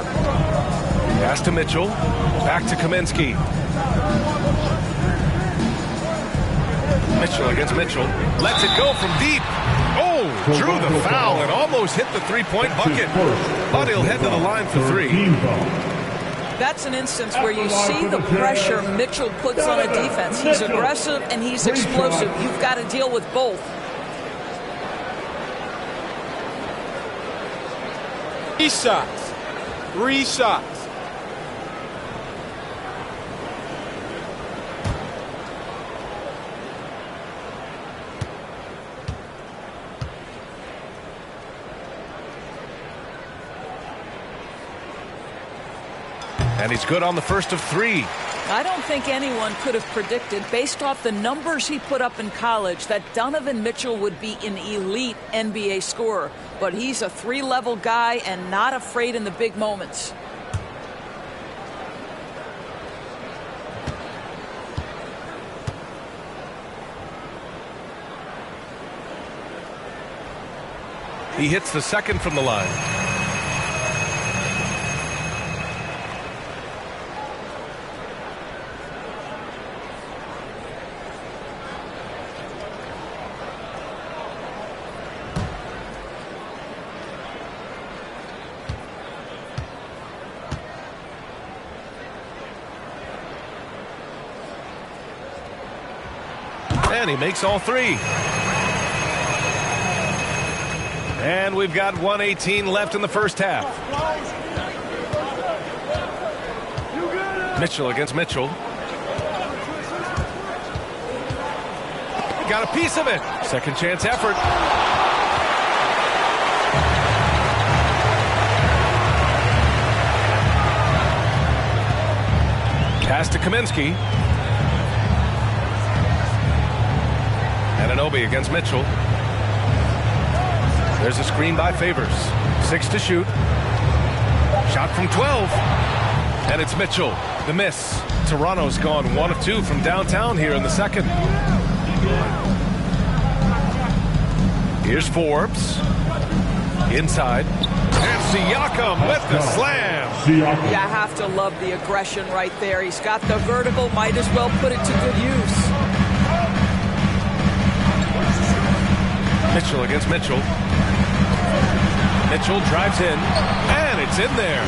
Pass to Mitchell. Back to Kaminsky. Mitchell against Mitchell. Lets it go from deep. Oh, drew the foul and almost hit the three-point bucket. But he'll head to the line for three. That's an instance where you see the pressure Mitchell puts on a defense. He's aggressive and he's explosive. You've got to deal with both. Three shots. And he's good on the first of three. I don't think anyone could have predicted, based off the numbers he put up in college, that Donovan Mitchell would be an elite NBA scorer. But he's a three-level guy and not afraid in the big moments. He hits the second from the line. And he makes all three. And we've got 1:18 left in the first half. Mitchell against Mitchell. Got a piece of it. Second chance effort. Pass to Kaminsky. Anunoby against Mitchell. There's a screen by Favors. 6 to shoot. Shot from 12. And it's Mitchell. The miss. Toronto's gone 1 of 2 from downtown here in the second. Here's Forbes. Inside. And Siakam with the slam. You have to love the aggression right there. He's got the vertical. Might as well put it to good use. Mitchell against Mitchell. Mitchell drives in, and it's in there.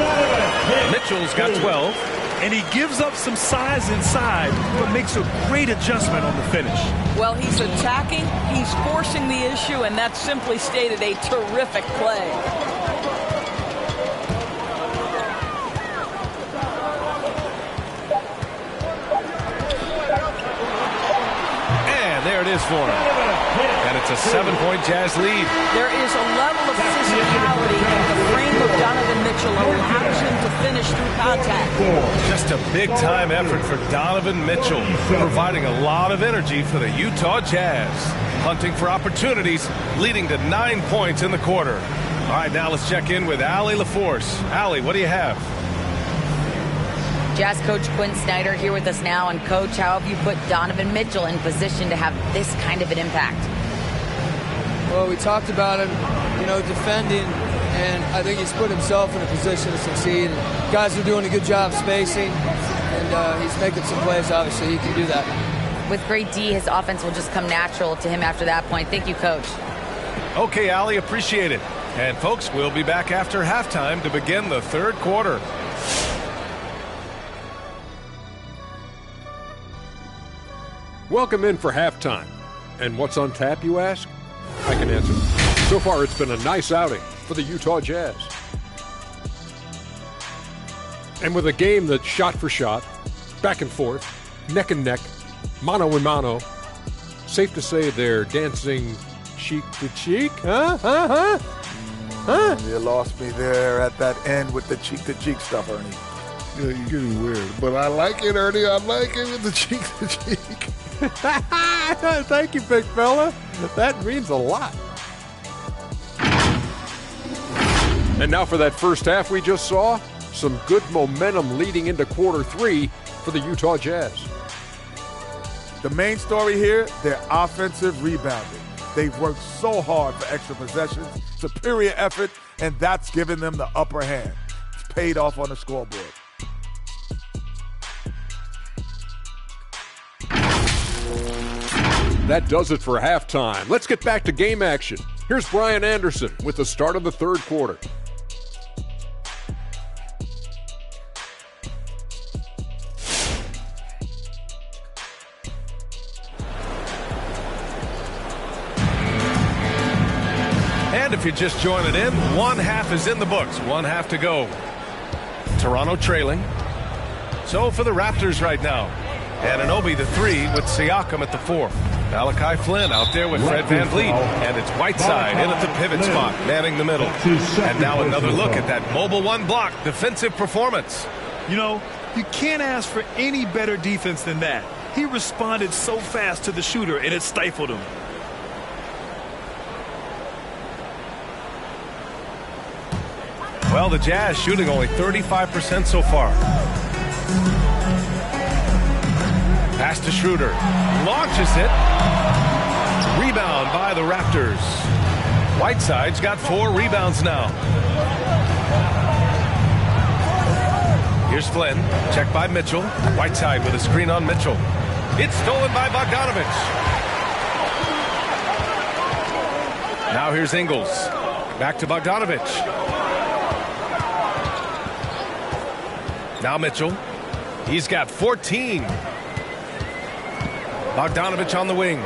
Mitchell's got 12. And he gives up some size inside, but makes a great adjustment on the finish. Well, he's attacking, he's forcing the issue, and that simply stated a terrific play. And there it is for him. And it's a 7-point Jazz lead. There is a level of physicality in the frame of Donovan Mitchell that allows him to finish through contact. Just a big-time effort for Donovan Mitchell, providing a lot of energy for the Utah Jazz. Hunting for opportunities, leading to 9 points in the quarter. All right, now let's check in with Allie LaForce. Allie, what do you have? Jazz coach Quinn Snyder here with us now. And, Coach, how have you put Donovan Mitchell in position to have this kind of an impact? Well, we talked about him, defending, and I think he's put himself in a position to succeed. And guys are doing a good job spacing, and he's making some plays, obviously. He can do that. With great D, his offense will just come natural to him after that point. Thank you, Coach. Okay, Allie, appreciate it. And, folks, we'll be back after halftime to begin the third quarter. Welcome in for halftime. And what's on tap, you ask? I can answer. So far, it's been a nice outing for the Utah Jazz. And with a game that's shot for shot, back and forth, neck and neck, mano a mano, safe to say they're dancing cheek to cheek, huh? You lost me there at that end with the cheek-to-cheek stuff, Ernie. Yeah, you're getting weird. But I like it, Ernie. I like it with the cheek-to-cheek. Thank you, big fella. That means a lot. And now for that first half we just saw, some good momentum leading into quarter 3 for the Utah Jazz. The main story here, their offensive rebounding. They've worked so hard for extra possessions, superior effort, and that's given them the upper hand. It's paid off on the scoreboard. That does it for halftime. Let's get back to game action. Here's Brian Anderson with the start of the third quarter. And if you're just joining in, one half is in the books, one half to go. Toronto trailing. So for the Raptors right now, Anunoby the 3 with Siakam at the 4. Malachi Flynn out there with Fred VanVleet, and it's Whiteside in at the pivot spot, manning the middle. And now another look at that mobile one block defensive performance. You know, you can't ask for any better defense than that. He responded so fast to the shooter, and it stifled him. Well, the Jazz shooting only 35% so far. Pass to Schroeder. Launches it. Rebound by the Raptors. Whiteside's got 4 rebounds now. Here's Flynn. Checked by Mitchell. Whiteside with a screen on Mitchell. It's stolen by Bogdanovich. Now here's Ingles. Back to Bogdanovich. Now Mitchell. He's got 14. Bogdanovich on the wing.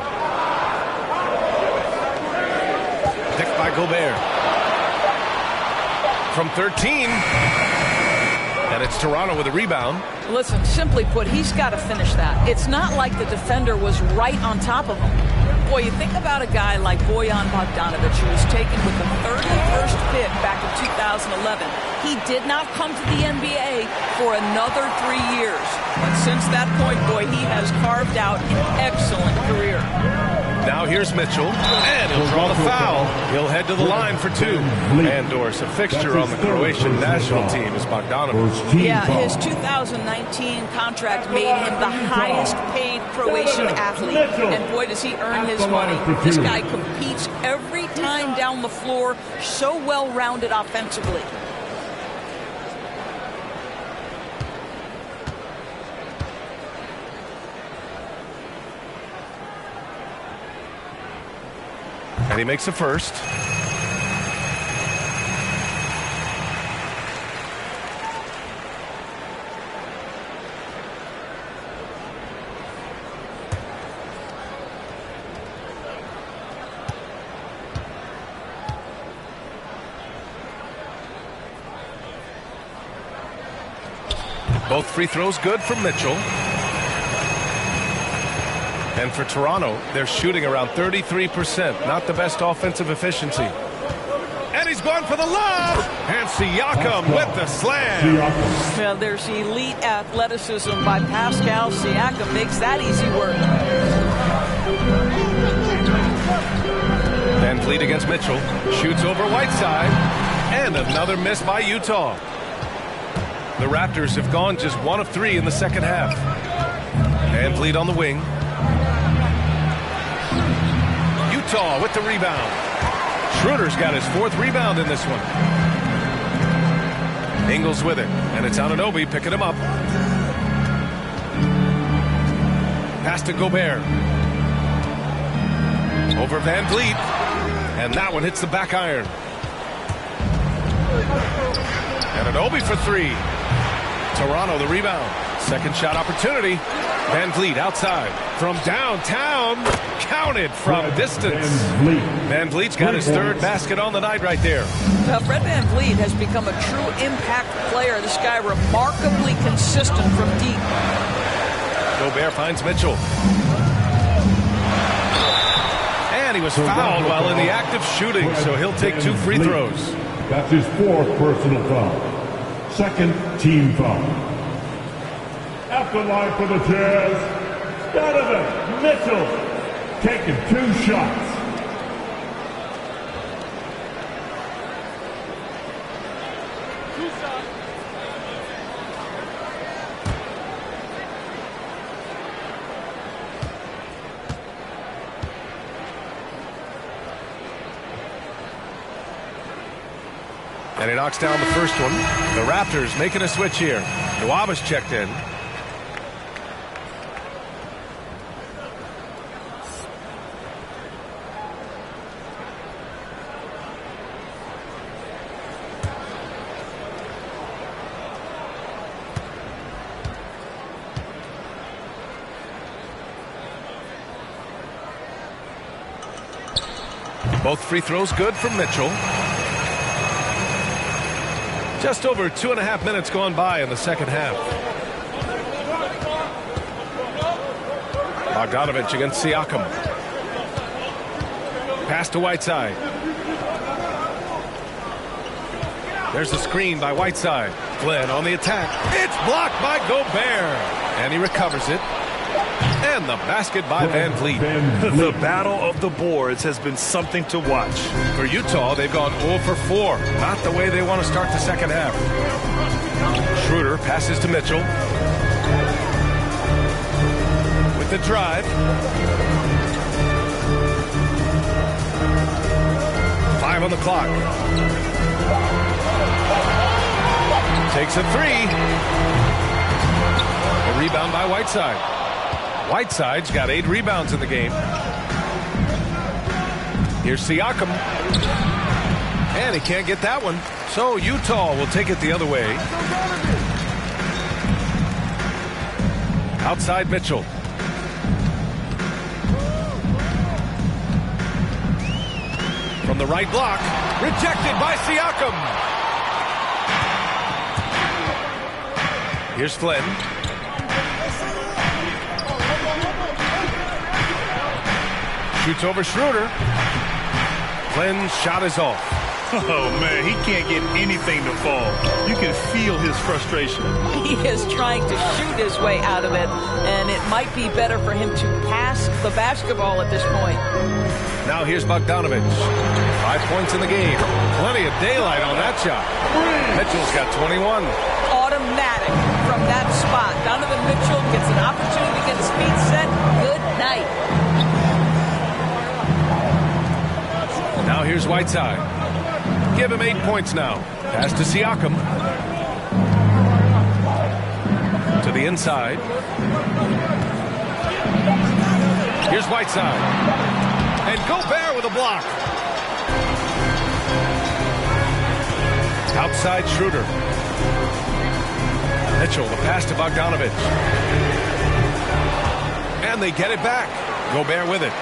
Picked by Gobert. From 13. And it's Toronto with a rebound. Listen, simply put, he's got to finish that. It's not like the defender was right on top of him. Boy, you think about a guy like Bojan Bogdanovic, who was taken with the 31st pick back in 2011. He did not come to the NBA for another 3 years. But since that point, boy, he has carved out an excellent career. Now here's Mitchell, and he'll draw the foul. He'll head to the line for 2. Andor's a fixture on the Croatian national team is Bogdanovic. Yeah, his 2019 contract made him the highest paid Croatian athlete. And boy, does he earn his money. This guy competes every time down the floor, so well-rounded offensively. And he makes the first. Both free throws good for Mitchell. And for Toronto, they're shooting around 33%. Not the best offensive efficiency. And he's going for the lob. And Siakam with the slam. Well, there's elite athleticism by Pascal Siakam. Makes that easy work. VanVleet against Mitchell. Shoots over Whiteside. And another miss by Utah. The Raptors have gone just 1 of 3 in the second half. VanVleet on the wing. Utah with the rebound. Schroeder's got his 4th rebound in this one. Ingles with it, and it's Anunoby picking him up. Pass to Gobert. Over VanVleet, and that one hits the back iron. Anunoby for 3. Toronto the rebound. Second shot opportunity. VanVleet outside from downtown. Counted from distance. VanVleet's got his 3rd basket on the night right there. Well, Fred VanVleet has become a true impact player. This guy remarkably consistent from deep. Gobert finds Mitchell. And he was fouled while in the act of shooting, so he'll take 2 free throws. That's his 4th personal foul. 2nd team foul. At the line for the Jazz, Donovan Mitchell taking 2 shots. And he knocks down the first one. The Raptors making a switch here. Nwaba's checked in. Both free throws good from Mitchell. Just over 2.5 minutes gone by in the second half. Bogdanovich against Siakam. Pass to Whiteside. There's the screen by Whiteside. Flynn on the attack. It's blocked by Gobert. And he recovers it. And the basket by Van Vliet. The battle of the boards has been something to watch. For Utah, they've gone 0 for 4. Not the way they want to start the second half. Schroeder passes to Mitchell. With the drive. Five on the clock. Takes a three. A rebound by Whiteside. Whiteside's got 8 rebounds in the game. Here's Siakam. And he can't get that one. So Utah will take it the other way. Outside Mitchell. From the right block. Rejected by Siakam. Here's Flynn. Shoots over Schroeder. Flynn's shot is off. Oh, man, he can't get anything to fall. You can feel his frustration. He is trying to shoot his way out of it, and it might be better for him to pass the basketball at this point. Now here's Bogdanovich. 5 points in the game. Plenty of daylight on that shot. Mitchell's got 21. Automatic from that spot. Donovan Mitchell gets an opportunity to get his feet set. Good night. Now here's Whiteside. Give him 8 points now. Pass to Siakam. To the inside. Here's Whiteside. And Gobert with a block. Outside Schroeder. Mitchell, the pass to Bogdanovich. And they get it back. Gobert with it.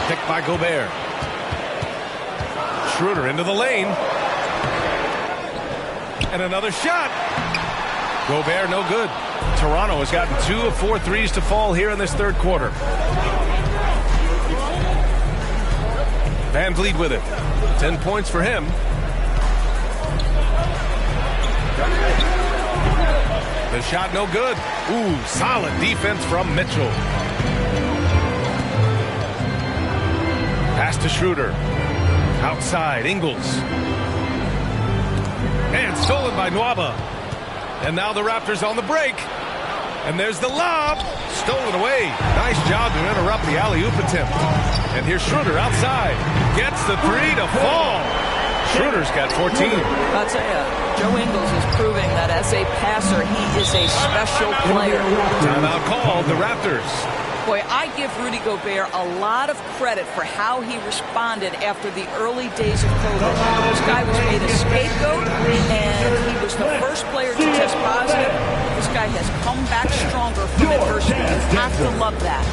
Picked by Gobert. Schroeder into the lane. And another shot. Gobert no good. Toronto has gotten 2 of 4 threes to fall here in this third quarter. Van Vliet with it. 10 points for him. The shot no good. Ooh, solid defense from Mitchell. Pass to Schroeder. Outside, Ingles. And stolen by Nwaba. And now the Raptors on the break. And there's the lob. Stolen away. Nice job to interrupt the alley-oop attempt. And here's Schroeder outside. Gets the three to fall. Schroeder's got 14. I'll tell you, Joe Ingles is proving that as a passer, he is a special player. Timeout called, the Raptors. Boy, I give Rudy Gobert a lot of credit for how he responded after the early days of COVID. This guy was made a scapegoat, and he was the first player to test positive. This guy has come back stronger from adversity. You have to love that.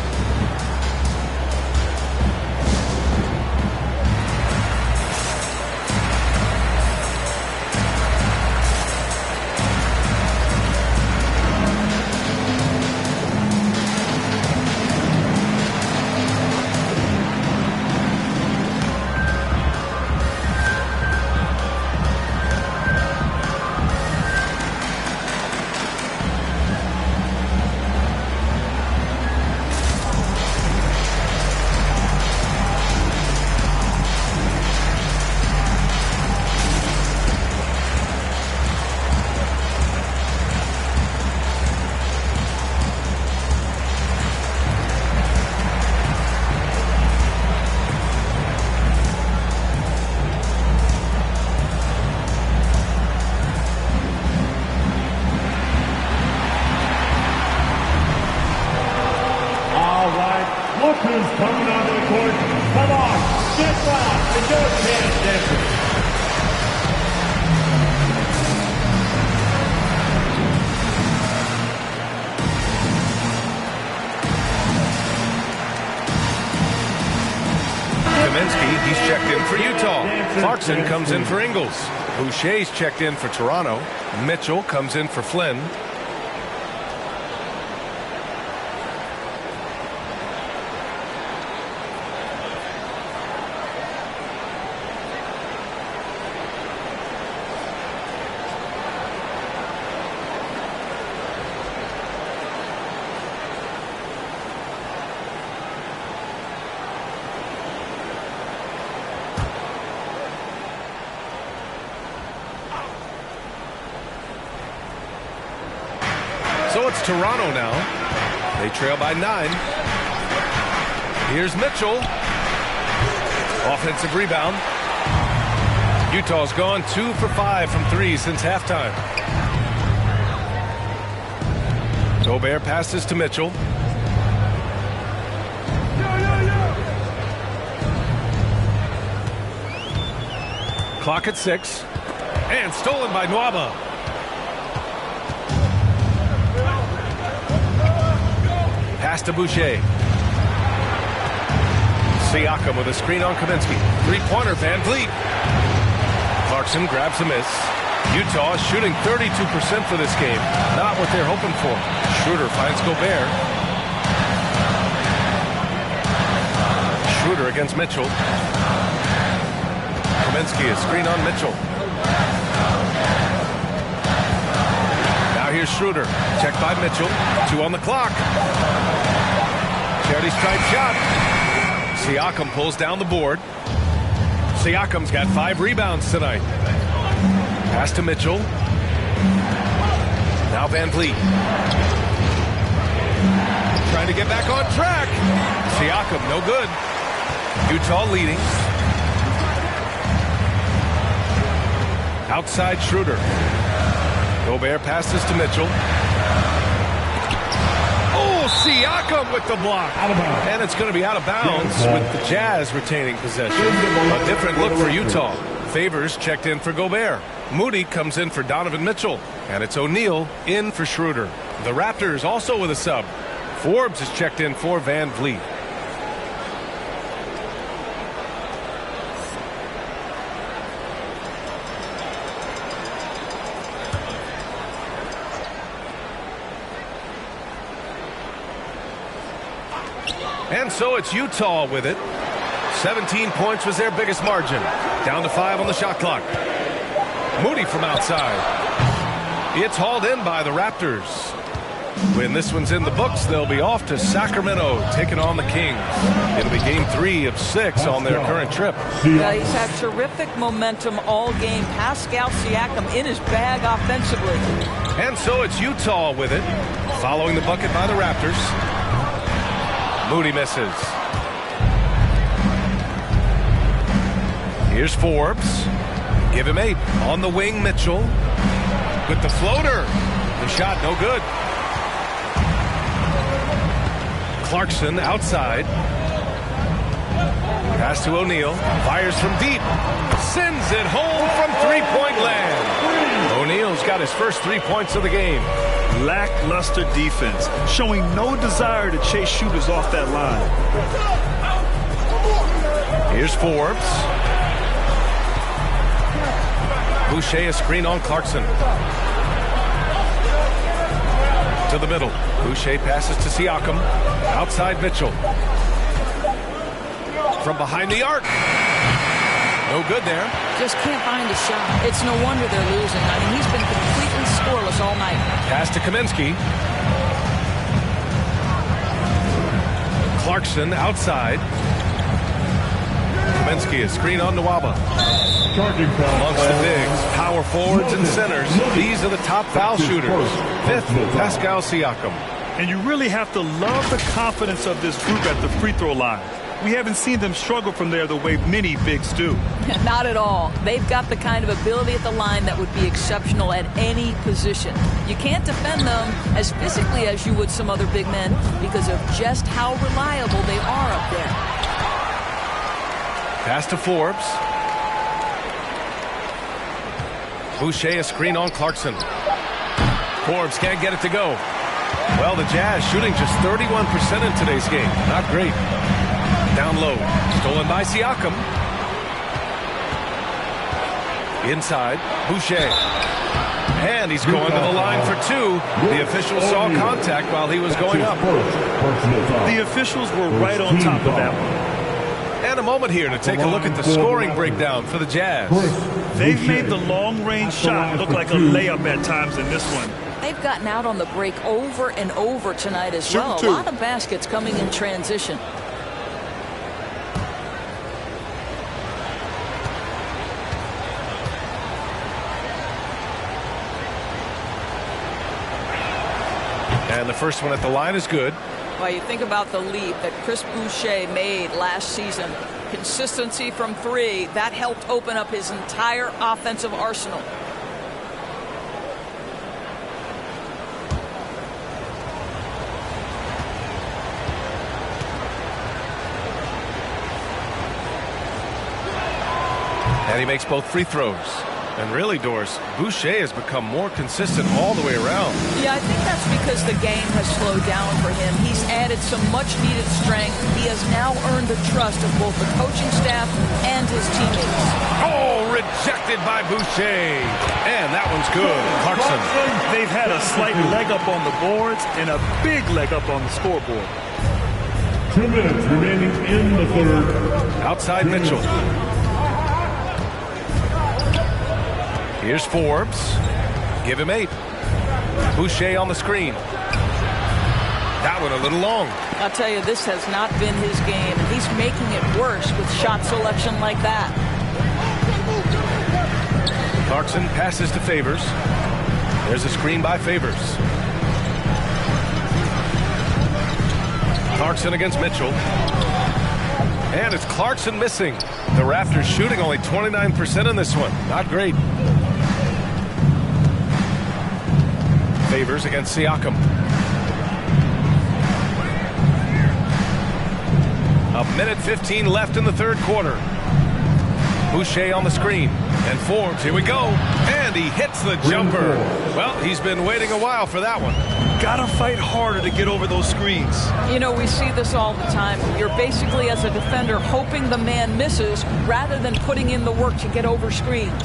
Kaminsky, he's checked in for Utah. Clarkson comes in for Ingles. Boucher's checked in for Toronto. Mitchell comes in for Flynn. So it's Toronto now. They trail by 9. Here's Mitchell. Offensive rebound. Utah's gone 2 for 5 from 3 since halftime. Gobert passes to Mitchell. Clock at 6. And stolen by Nwaba. Pass to Boucher. Siakam with a screen on Kaminsky. Three-pointer, Van Vliet. Clarkson grabs a miss. Utah is shooting 32% for this game. Not what they're hoping for. Schroeder finds Gobert. Schroeder against Mitchell. Kaminsky, a screen on Mitchell. Now here's Schroeder. Checked by Mitchell. 2 on the clock. Charity stripe shot. Siakam pulls down the board. Siakam's got 5 rebounds tonight. Pass to Mitchell. Now Van Vliet. Trying to get back on track. Siakam, no good. Utah leading. Outside Schroeder. Gobert passes to Mitchell. Siakam with the block. And it's going to be out of bounds with the Jazz retaining possession. A different look for Utah. Favors checked in for Gobert. Moody comes in for Donovan Mitchell. And it's O'Neal in for Schroeder. The Raptors also with a sub. Forbes is checked in for Van Vliet. And so it's Utah with it. 17 points was their biggest margin. Down to 5 on the shot clock. Moody from outside. It's hauled in by the Raptors. When this one's in the books, they'll be off to Sacramento, taking on the Kings. It'll be game 3 of 6 on their current trip. Yeah, he's had terrific momentum all game. Pascal Siakam in his bag offensively. And so it's Utah with it, following the bucket by the Raptors. Moody misses. Here's Forbes. Give him 8. On the wing, Mitchell. With the floater. The shot no good. Clarkson outside. Pass to O'Neal. Fires from deep. Sends it home from three-point land. O'Neal's got his first 3 points of the game. Lackluster defense, showing no desire to chase shooters off that line. Here's Forbes. Boucher a screen on Clarkson. To the middle. Boucher passes to Siakam. Outside Mitchell. From behind the arc. No good there. Just can't find a shot. It's no wonder they're losing. I mean, he's been completely scoreless all night. Pass to Kaminsky. Clarkson outside. Kaminsky a screen on Nwaba. Amongst the bigs, power forwards and centers, these are the top foul shooters. 5th, Pascal Siakam. And you really have to love the confidence of this group at the free throw line. We haven't seen them struggle from there the way many bigs do. Not at all. They've got the kind of ability at the line that would be exceptional at any position. You can't defend them as physically as you would some other big men because of just how reliable they are up there. Pass to Forbes. Boucher a screen on Clarkson. Forbes can't get it to go. Well, the Jazz shooting just 31% in today's game. Not great. Down low. Stolen by Siakam. Inside. Boucher. And he's going to the line for two. The officials saw contact while he was going up. The officials were right on top of that one. And a moment here to take a look at the scoring breakdown for the Jazz. They've made the long-range shot look like a layup at times in this one. They've gotten out on the break over and over tonight as well. A lot of baskets coming in transition. And the first one at the line is good. Well, you think about the leap that Chris Boucher made last season. Consistency from three, that helped open up his entire offensive arsenal. And he makes both free throws. And really, Doris, Boucher has become more consistent all the way around. Yeah, I think that's because the game has slowed down for him. He's added some much-needed strength. He has now earned the trust of both the coaching staff and his teammates. Oh, rejected by Boucher. And that one's good. Clarkson. They've had a slight leg up on the boards and a big leg up on the scoreboard. 2 minutes remaining in the third. Outside Mitchell. Here's Forbes. Give him 8. Boucher on the screen. That one a little long. I'll tell you, this has not been his game. And he's making it worse with shot selection like that. Clarkson passes to Favors. There's a screen by Favors. Clarkson against Mitchell. And it's Clarkson missing. The Raptors shooting only 29% in this one. Not great. Favors against Siakam. A minute 15 left in the third quarter. Boucher on the screen. And Forbes, here we go. And he hits the jumper. Well, he's been waiting a while for that one. Gotta fight harder to get over those screens. You know, we see this all the time. You're basically, as a defender, hoping the man misses rather than putting in the work to get over screens.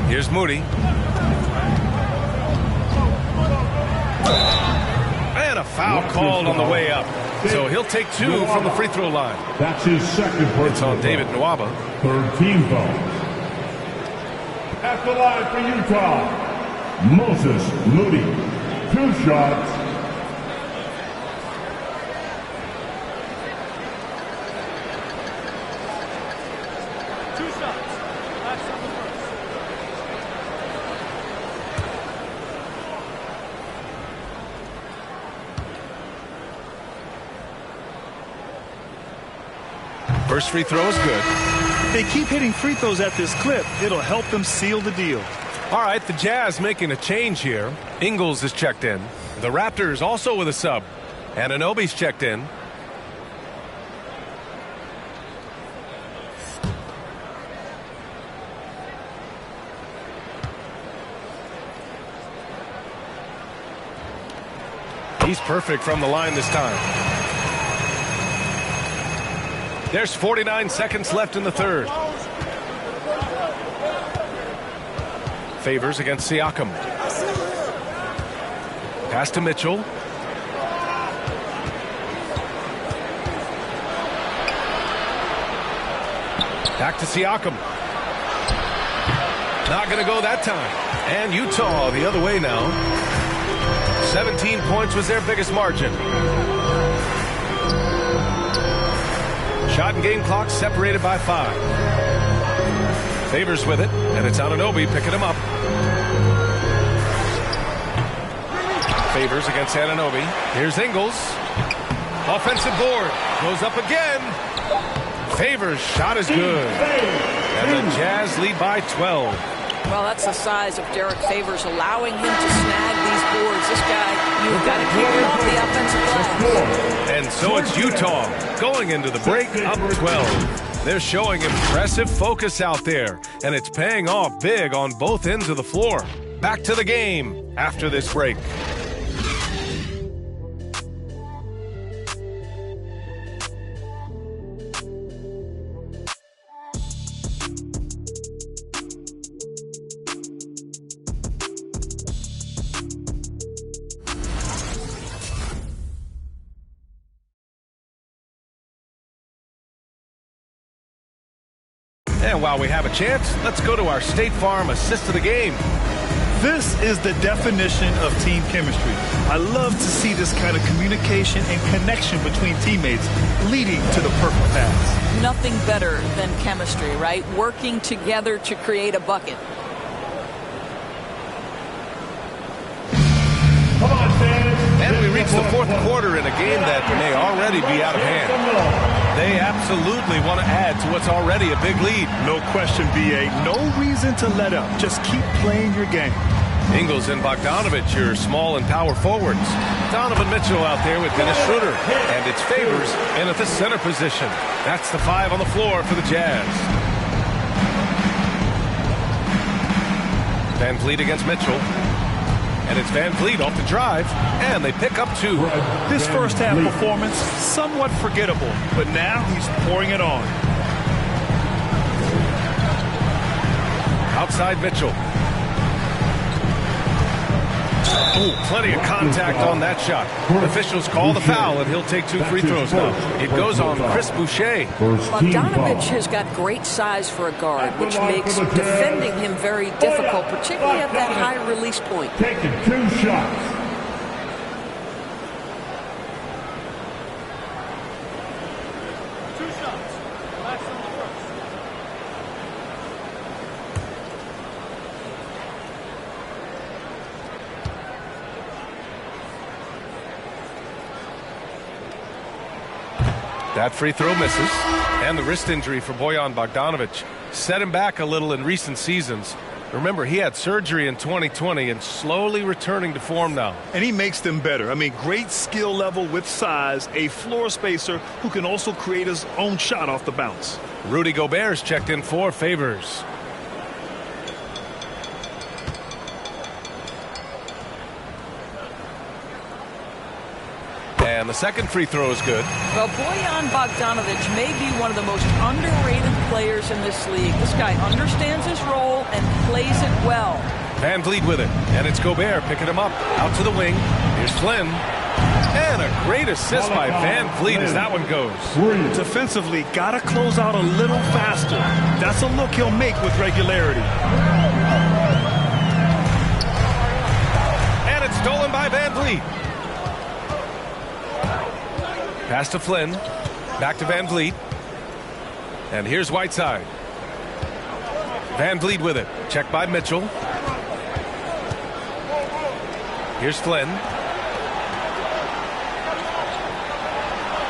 Here's Moody. And a foul called on the way up. So he'll take 2 from the free throw line. That's his second personal. It's on David Nwaba. Third team foul. At the line for Utah, Moses Moody. 2 shots. First free throw is good. They keep hitting free throws at this clip. It'll help them seal the deal. All right, the Jazz making a change here. Ingles is checked in. The Raptors also with a sub. Anunoby's checked in. He's perfect from the line this time. There's 49 seconds left in the third. Favors against Siakam. Pass to Mitchell. Back to Siakam. Not going to go that time. And Utah the other way now. 17 points was their biggest margin. Shot and game clock separated by 5. Favors with it, and it's Anunoby picking him up. Favors against Anunoby. Here's Ingles. Offensive board. Goes up again. Favors' shot is good. And the Jazz lead by 12. Well, that's the size of Derek Favors, allowing him to snag these boards. This guy, you've got to keep him off the offensive glass. And so it's Utah going into the break up 12. They're showing impressive focus out there, and it's paying off big on both ends of the floor. Back to the game after this break. And while we have a chance, let's go to our State Farm assist of the game. This is the definition of team chemistry. I love to see this kind of communication and connection between teammates leading to the perfect pass. Nothing better than chemistry, right? Working together to create a bucket. And we reach the fourth quarter in a game that may already be out of hand. They absolutely want to add to what's already a big lead. No question, B.A. No reason to let up. Just keep playing your game. Ingles and Bogdanovich, your small and power forwards. Donovan Mitchell out there with Dennis Schroeder. And it's Favors in at the center position. That's the 5 on the floor for the Jazz. Van Vliet against Mitchell. And it's Van Vliet off the drive, and they pick up 2. This first half performance, somewhat forgettable, but now he's pouring it on. Outside Mitchell. Ooh, plenty of contact on that shot. Officials call the foul, and he'll take 2 free throws now. It goes on Chris Boucher. Bogdanovich has got great size for a guard, which makes defending him very difficult, particularly at that high release point. Taking 2 shots. That free throw misses, and the wrist injury for Bojan Bogdanovich set him back a little in recent seasons. Remember, he had surgery in 2020 and slowly returning to form now. And he makes them better. I mean, great skill level with size, a floor spacer who can also create his own shot off the bounce. Rudy Gobert's checked in for Favors. And the second free throw is good. Well, Bojan Bogdanovich may be one of the most underrated players in this league. This guy understands his role and plays it well. Van Vliet with it, and it's Gobert picking him up. Out to the wing. Here's Flynn. And a great assist by Van Vliet as that one goes. Defensively, got to close out a little faster. That's a look he'll make with regularity. And it's stolen by Van Vliet. Pass to Flynn. Back to Van Vliet. And here's Whiteside. Van Vliet with it. Checked by Mitchell. Here's Flynn.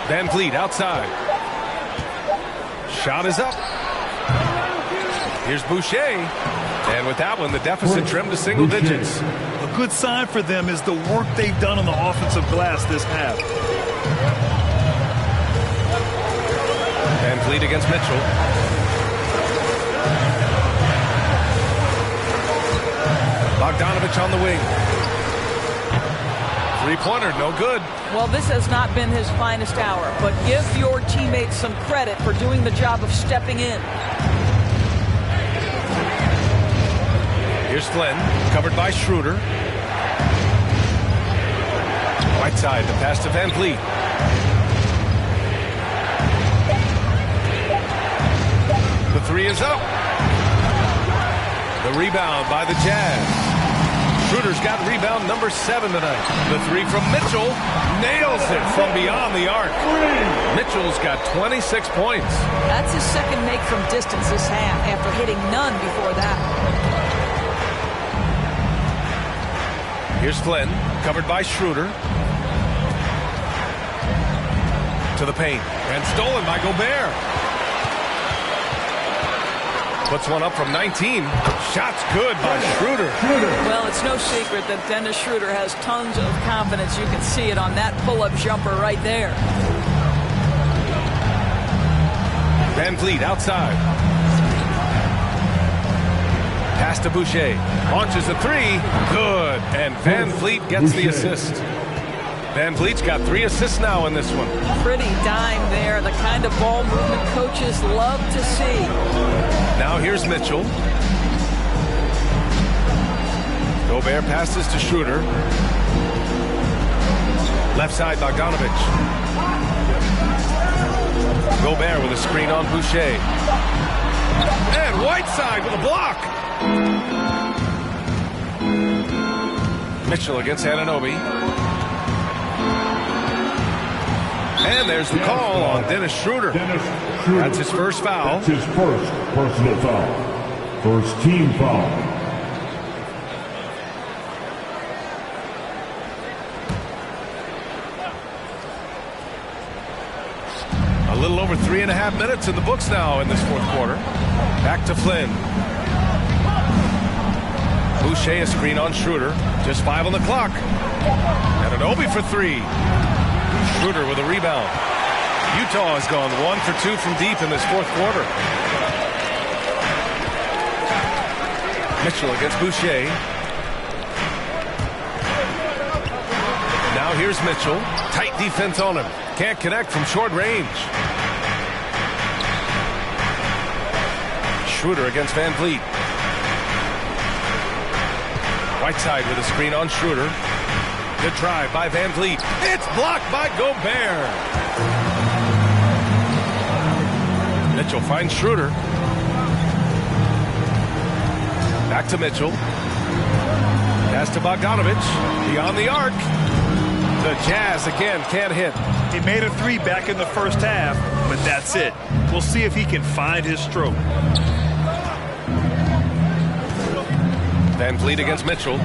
Van Vliet outside. Shot is up. Here's Boucher. And with that one, the deficit trimmed to single digits. A good sign for them is the work they've done on the offensive glass this half. Van Vliet against Mitchell. Bogdanovich on the wing. Three-pointer, no good. Well, this has not been his finest hour, but give your teammates some credit for doing the job of stepping in. Here's Flynn, covered by Schroeder. Whiteside, the pass to Van Vliet. The three is up. The rebound by the Jazz. Schroeder's got rebound number 7 tonight. The three from Mitchell nails it from beyond the arc. Mitchell's got 26 points. That's his second make from distance this half after hitting none before that. Here's Flynn, covered by Schroeder. To the paint, and stolen by Gobert. Puts one up from 19. Shot's good by Schroeder. Well, it's no secret that Dennis Schroeder has tons of confidence. You can see it on that pull-up jumper right there. Van Vliet outside. Pass to Boucher. Launches a three. Good. And Van Vliet gets the assist. Van Vliet's got 3 assists now in this one. Pretty dime there. The kind of ball movement coaches love to see. Now here's Mitchell. Gobert passes to Schroeder. Left side, Bogdanovic. Gobert with a screen on Boucher. And Whiteside with a block. Mitchell against Anunoby. And there's the call on Dennis Schroeder. That's his first foul. That's his first personal foul. First team foul. A little over 3.5 minutes in the books now in this fourth quarter. Back to Flynn. Boucher a screen on Schroeder. Just 5 on the clock. Anunoby for 3. Schroeder with a rebound. Utah has gone 1 for 2 from deep in this fourth quarter. Mitchell against Boucher. Now here's Mitchell. Tight defense on him. Can't connect from short range. Schroeder against Van Vliet. Whiteside with a screen on Schroeder. Good drive by Van Vliet. It's blocked by Gobert. Mitchell finds Schroeder. Back to Mitchell. Pass to Bogdanovic. Beyond the arc. The Jazz again can't hit. He made a 3 back in the first half, but that's it. We'll see if he can find his stroke. Van Vliet against Mitchell.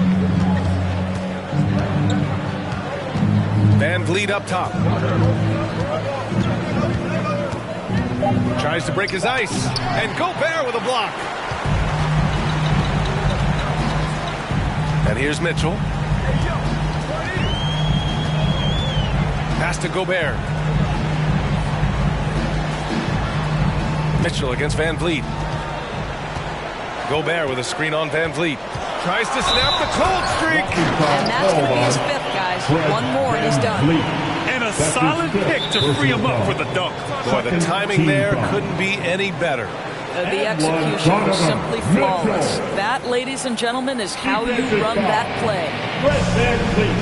Van Vliet up top. Tries to break his ice. And Gobert with a block. And here's Mitchell. Pass to Gobert. Mitchell against Van Vliet. Gobert with a screen on Van Vliet. Tries to snap the cold streak. And that's going to be his 5th, guys. 1 more and he's done. And a solid pick to free him up for the dunk. Boy, the timing there couldn't be any better. The execution was simply flawless. That, ladies and gentlemen, is how you run that play. Van Vliet,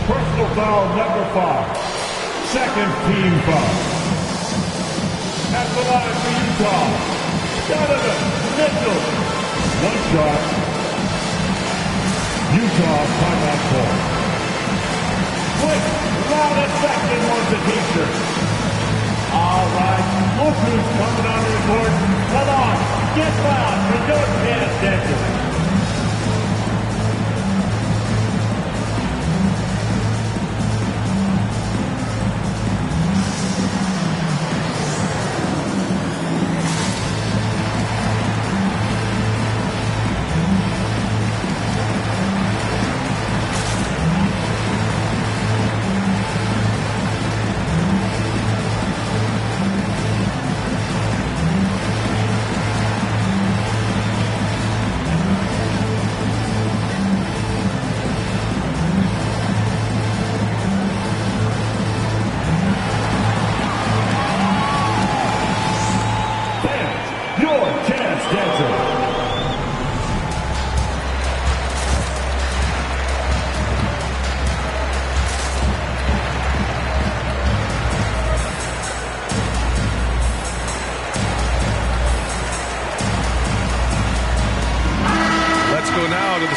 personal foul number 5. Second team foul. At the line for Utah, Donovan Mitchell. 1 shot. Utah timeout call. Quick, loud effective on the t-shirt. All right, look who's coming on the court. Come on, get fouled for your Jazz Dancers.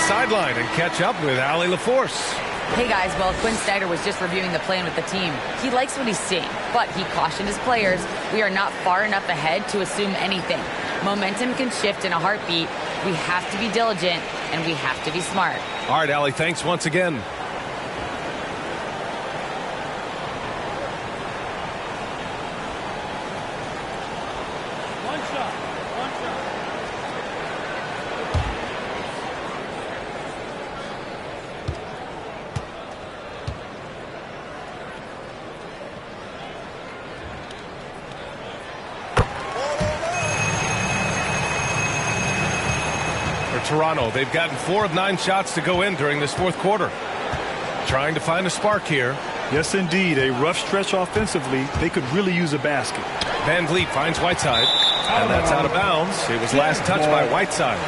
Sideline and catch up with Allie LaForce. Hey guys, well, Quinn Snyder was just reviewing the plan with the team. He likes what he's seeing, but he cautioned his players, we are not far enough ahead to assume anything. Momentum can shift in a heartbeat. We have to be diligent and we have to be smart. All right, Allie, thanks once again. for Toronto. They've gotten 4 of 9 shots to go in during this fourth quarter. Trying to find a spark here. Yes, indeed. A rough stretch offensively. They could really use a basket. Van Vliet finds Whiteside, and that's out of bounds. It was last touched by Whiteside.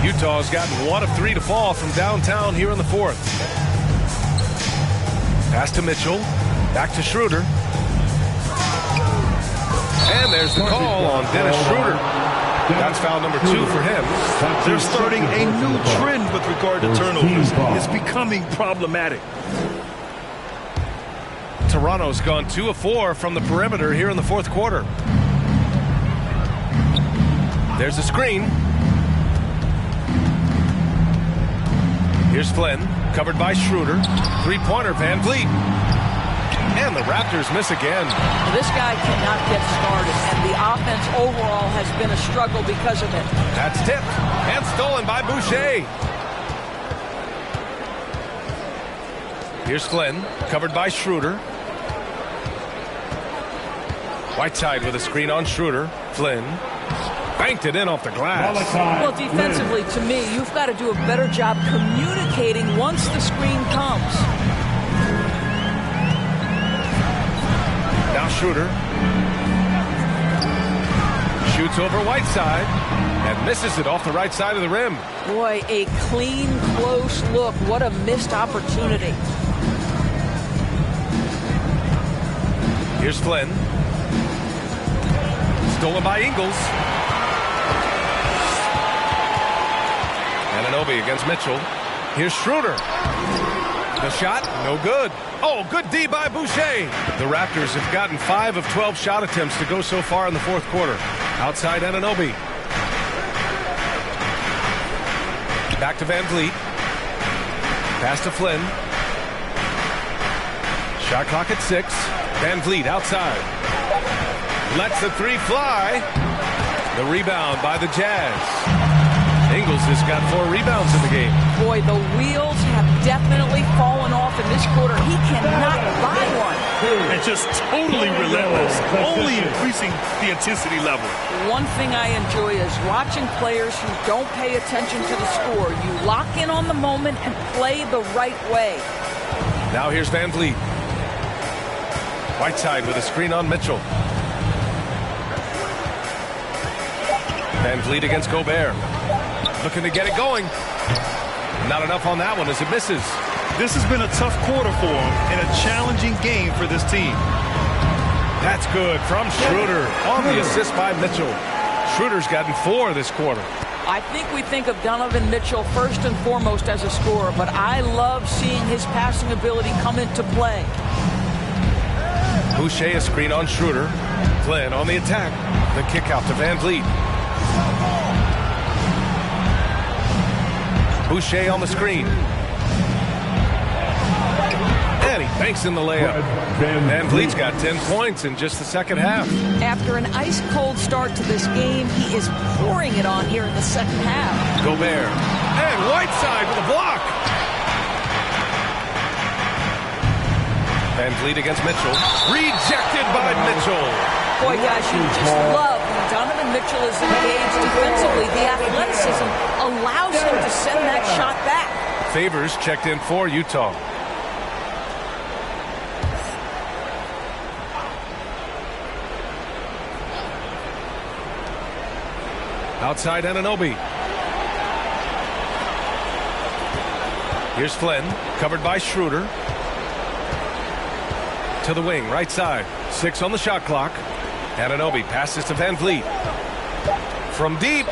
Utah's gotten 1 of 3 to fall from downtown here in the fourth. Pass to Mitchell. Back to Schroeder. And there's the call on Dennis Schroeder. That's foul number 2 for him. They're starting a new trend with regard to turnovers. It's becoming problematic. Toronto's gone 2 of 4 from the perimeter here in the fourth quarter. There's a screen. Here's Flynn, covered by Schroeder. Three-pointer, Van Vliet. And the Raptors miss again. This guy cannot get started, and the offense overall has been a struggle because of it. That's tipped and stolen by Boucher. Here's Flynn, covered by Schroeder. Whiteside with a screen on Schroeder. Flynn banked it in off the glass. Well, defensively, to me, you've got to do a better job communicating once the screen comes. Now Schroeder shoots over Whiteside and misses it off the right side of the rim. Boy, a clean, close look. What a missed opportunity. Here's Flynn. Stolen by Ingles. Anunoby against Mitchell. Here's Schroeder. The shot, no good. Oh, good D by Boucher. The Raptors have gotten 5 of 12 shot attempts to go so far in the fourth quarter. Outside Anunoby. Back to Van Vliet. Pass to Flynn. Shot clock at 6. Van Vliet outside. Lets the 3 fly. The rebound by the Jazz. Ingles has got 4 rebounds in the game. Boy, the wheels have definitely fallen off in this quarter. He cannot buy one. And just totally relentless, only increasing the intensity level. One thing I enjoy is watching players who don't pay attention to the score. You lock in on the moment and play the right way. Now here's Van Vliet. Whiteside with a screen on Mitchell. Van Vliet against Gobert. Looking to get it going. Not enough on that one as it misses. This has been a tough quarter for him and a challenging game for this team. That's good from Schroeder on the assist by Mitchell. Schroeder's gotten 4 this quarter. I think we think of Donovan Mitchell first and foremost as a scorer, but I love seeing his passing ability come into play. Boucher a screen on Schroeder. Flynn on the attack. The kick out to Van Vliet. Boucher on the screen. And he banks in the layup. Van Vliet's got 10 points in just the second half. After an ice-cold start to this game, he is pouring it on here in the second half. Gobert. And Whiteside with a block. Van Vliet against Mitchell. Rejected by Mitchell. Boy, guys, you just love when Donovan Mitchell is engaged defensively. The athleticism allows him to send that shot back. Favors checked in for Utah. Outside Anunoby. Here's Flynn, covered by Schroeder. To the wing, right side. 6 on the shot clock. Anunoby passes to Van Vliet. From deep.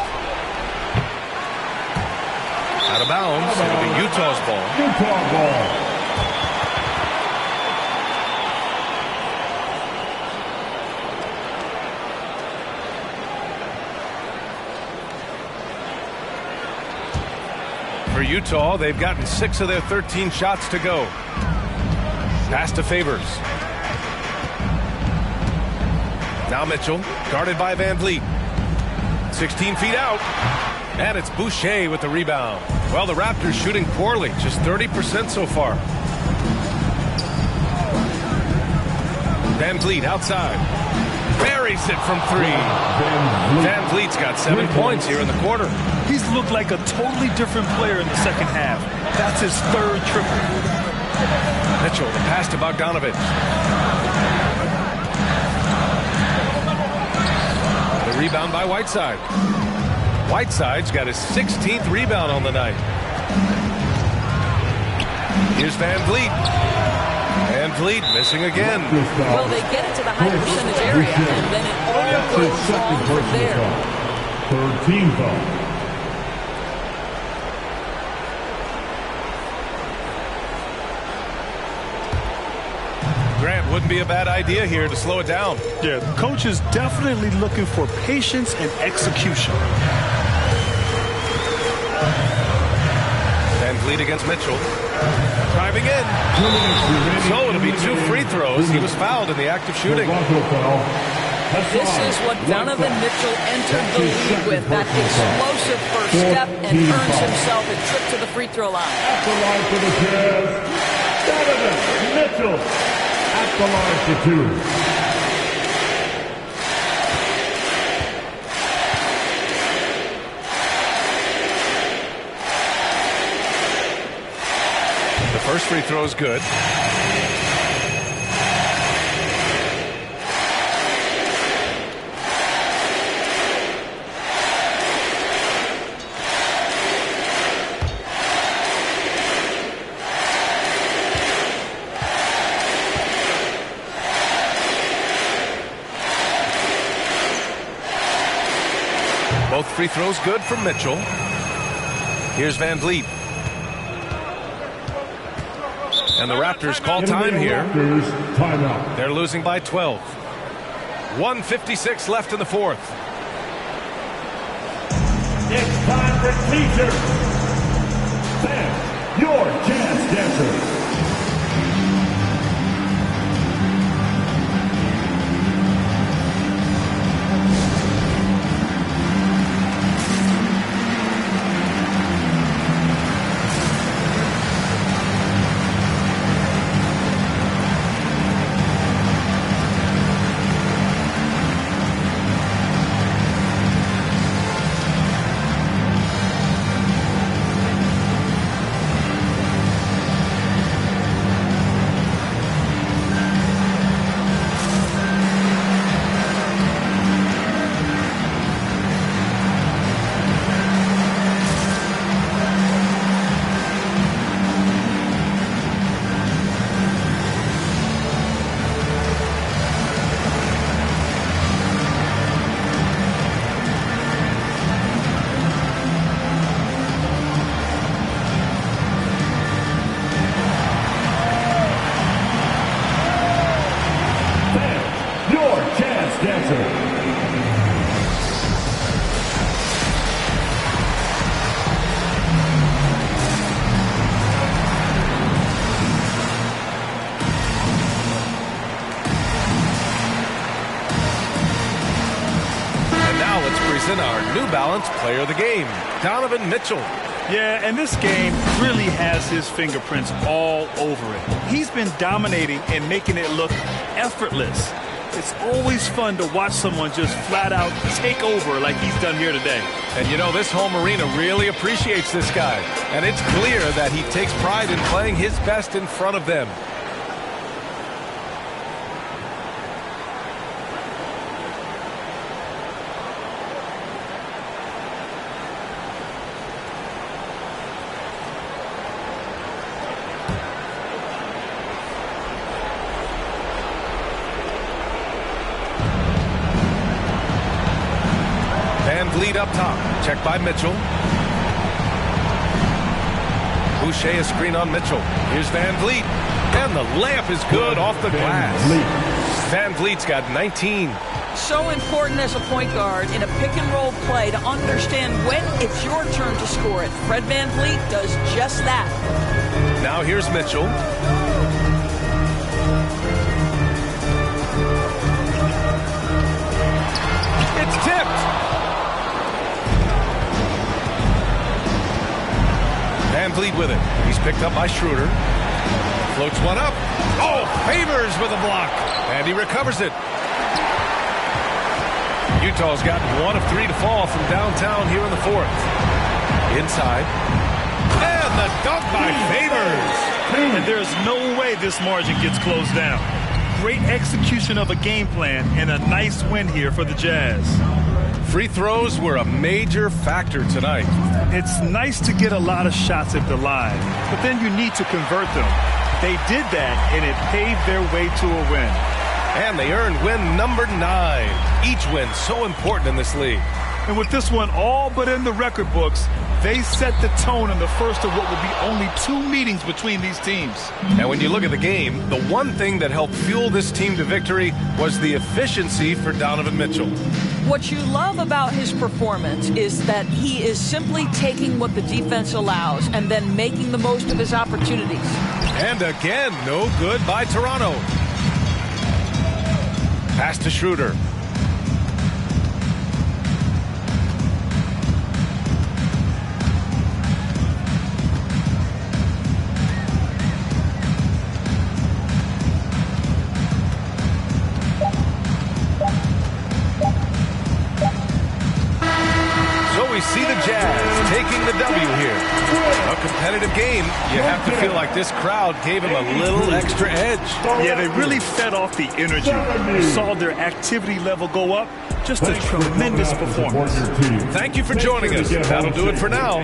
Out of bounds. It'll be Utah's ball. Utah ball. For Utah, they've gotten 6 of their 13 shots to go. Pass to Favors. Now Mitchell, guarded by Van Vliet. 16 feet out. And it's Boucher with the rebound. Well, the Raptors shooting poorly, just 30% so far. Van Vliet outside. Buries it from 3. Van Vliet's got 7 points here in the quarter. He's looked like a totally different player in the second half. That's his 3rd triple. Mitchell, the pass to Bogdanovic. The rebound by Whiteside. Whiteside's got his 16th rebound on the night. Here's Van Vliet. Van Vliet missing again. Well, they get it to the high percentage area, and then it all goes wrong from there. 3rd team foul. Grant, wouldn't be a bad idea here to slow it down. Yeah, the coach is definitely looking for patience and execution. Van Vliet against Mitchell. Driving in. So it'll be 2 free throws. He was fouled in the act of shooting. This is what Donovan Mitchell entered the league with, that explosive first step, and earns himself a trip to the free throw line. At the line for the Jazz, Donovan Mitchell. At the line for 2. The first free throw is good. Both free throws good from Mitchell. Here's Van Vliet. And the Raptors call time here. They're losing by 12. 1:56 left in the 4th. It's time for teachers. Fans, your jazz dancers. Our New Balance player of the game, Donovan Mitchell. Yeah, and this game really has his fingerprints all over it. He's been dominating and making it look effortless. It's always fun to watch someone just flat out take over like he's done here today. And you know, this home arena really appreciates this guy. And it's clear that he takes pride in playing his best in front of them. Lead up top. Checked by Mitchell. Boucher a screen on Mitchell. Here's Van Vliet. And the layup is good off the glass. Van Vliet's got 19. So important as a point guard in a pick and roll play to understand when it's your turn to score it. Fred Van Vliet does just that. Now here's Mitchell. It's tipped. Van Vliet with it. He's picked up by Schroeder. Floats one up. Oh, Favors with a block. And he recovers it. Utah's got 1 of 3 to fall from downtown here in the 4th. Inside. And the dunk by Favors. And there's no way this margin gets closed down. Great execution of a game plan and a nice win here for the Jazz. Free throws were a major factor tonight. It's nice to get a lot of shots at the line, but then you need to convert them. They did that, and it paved their way to a win. And they earned win number 9. Each win so important in this league. And with this one all but in the record books, they set the tone in the first of what will be only 2 meetings between these teams. And when you look at the game, the one thing that helped fuel this team to victory was the efficiency for Donovan Mitchell. What you love about his performance is that he is simply taking what the defense allows and then making the most of his opportunities. And again, no good by Toronto. Pass to Schroeder. See the Jazz taking the W here. A competitive game. You have to feel like this crowd gave them a little extra edge. Yeah, they really fed off the energy. You saw their activity level go up. Just a tremendous performance. Thank you for joining us. That'll do it for now.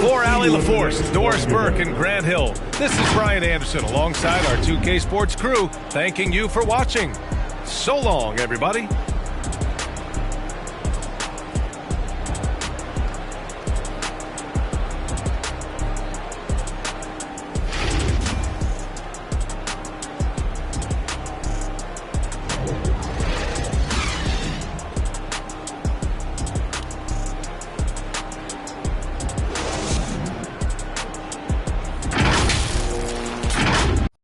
For Allie LaForce, Doris Burke, and Grant Hill, this is Brian Anderson alongside our 2K Sports crew, thanking you for watching. So long, everybody.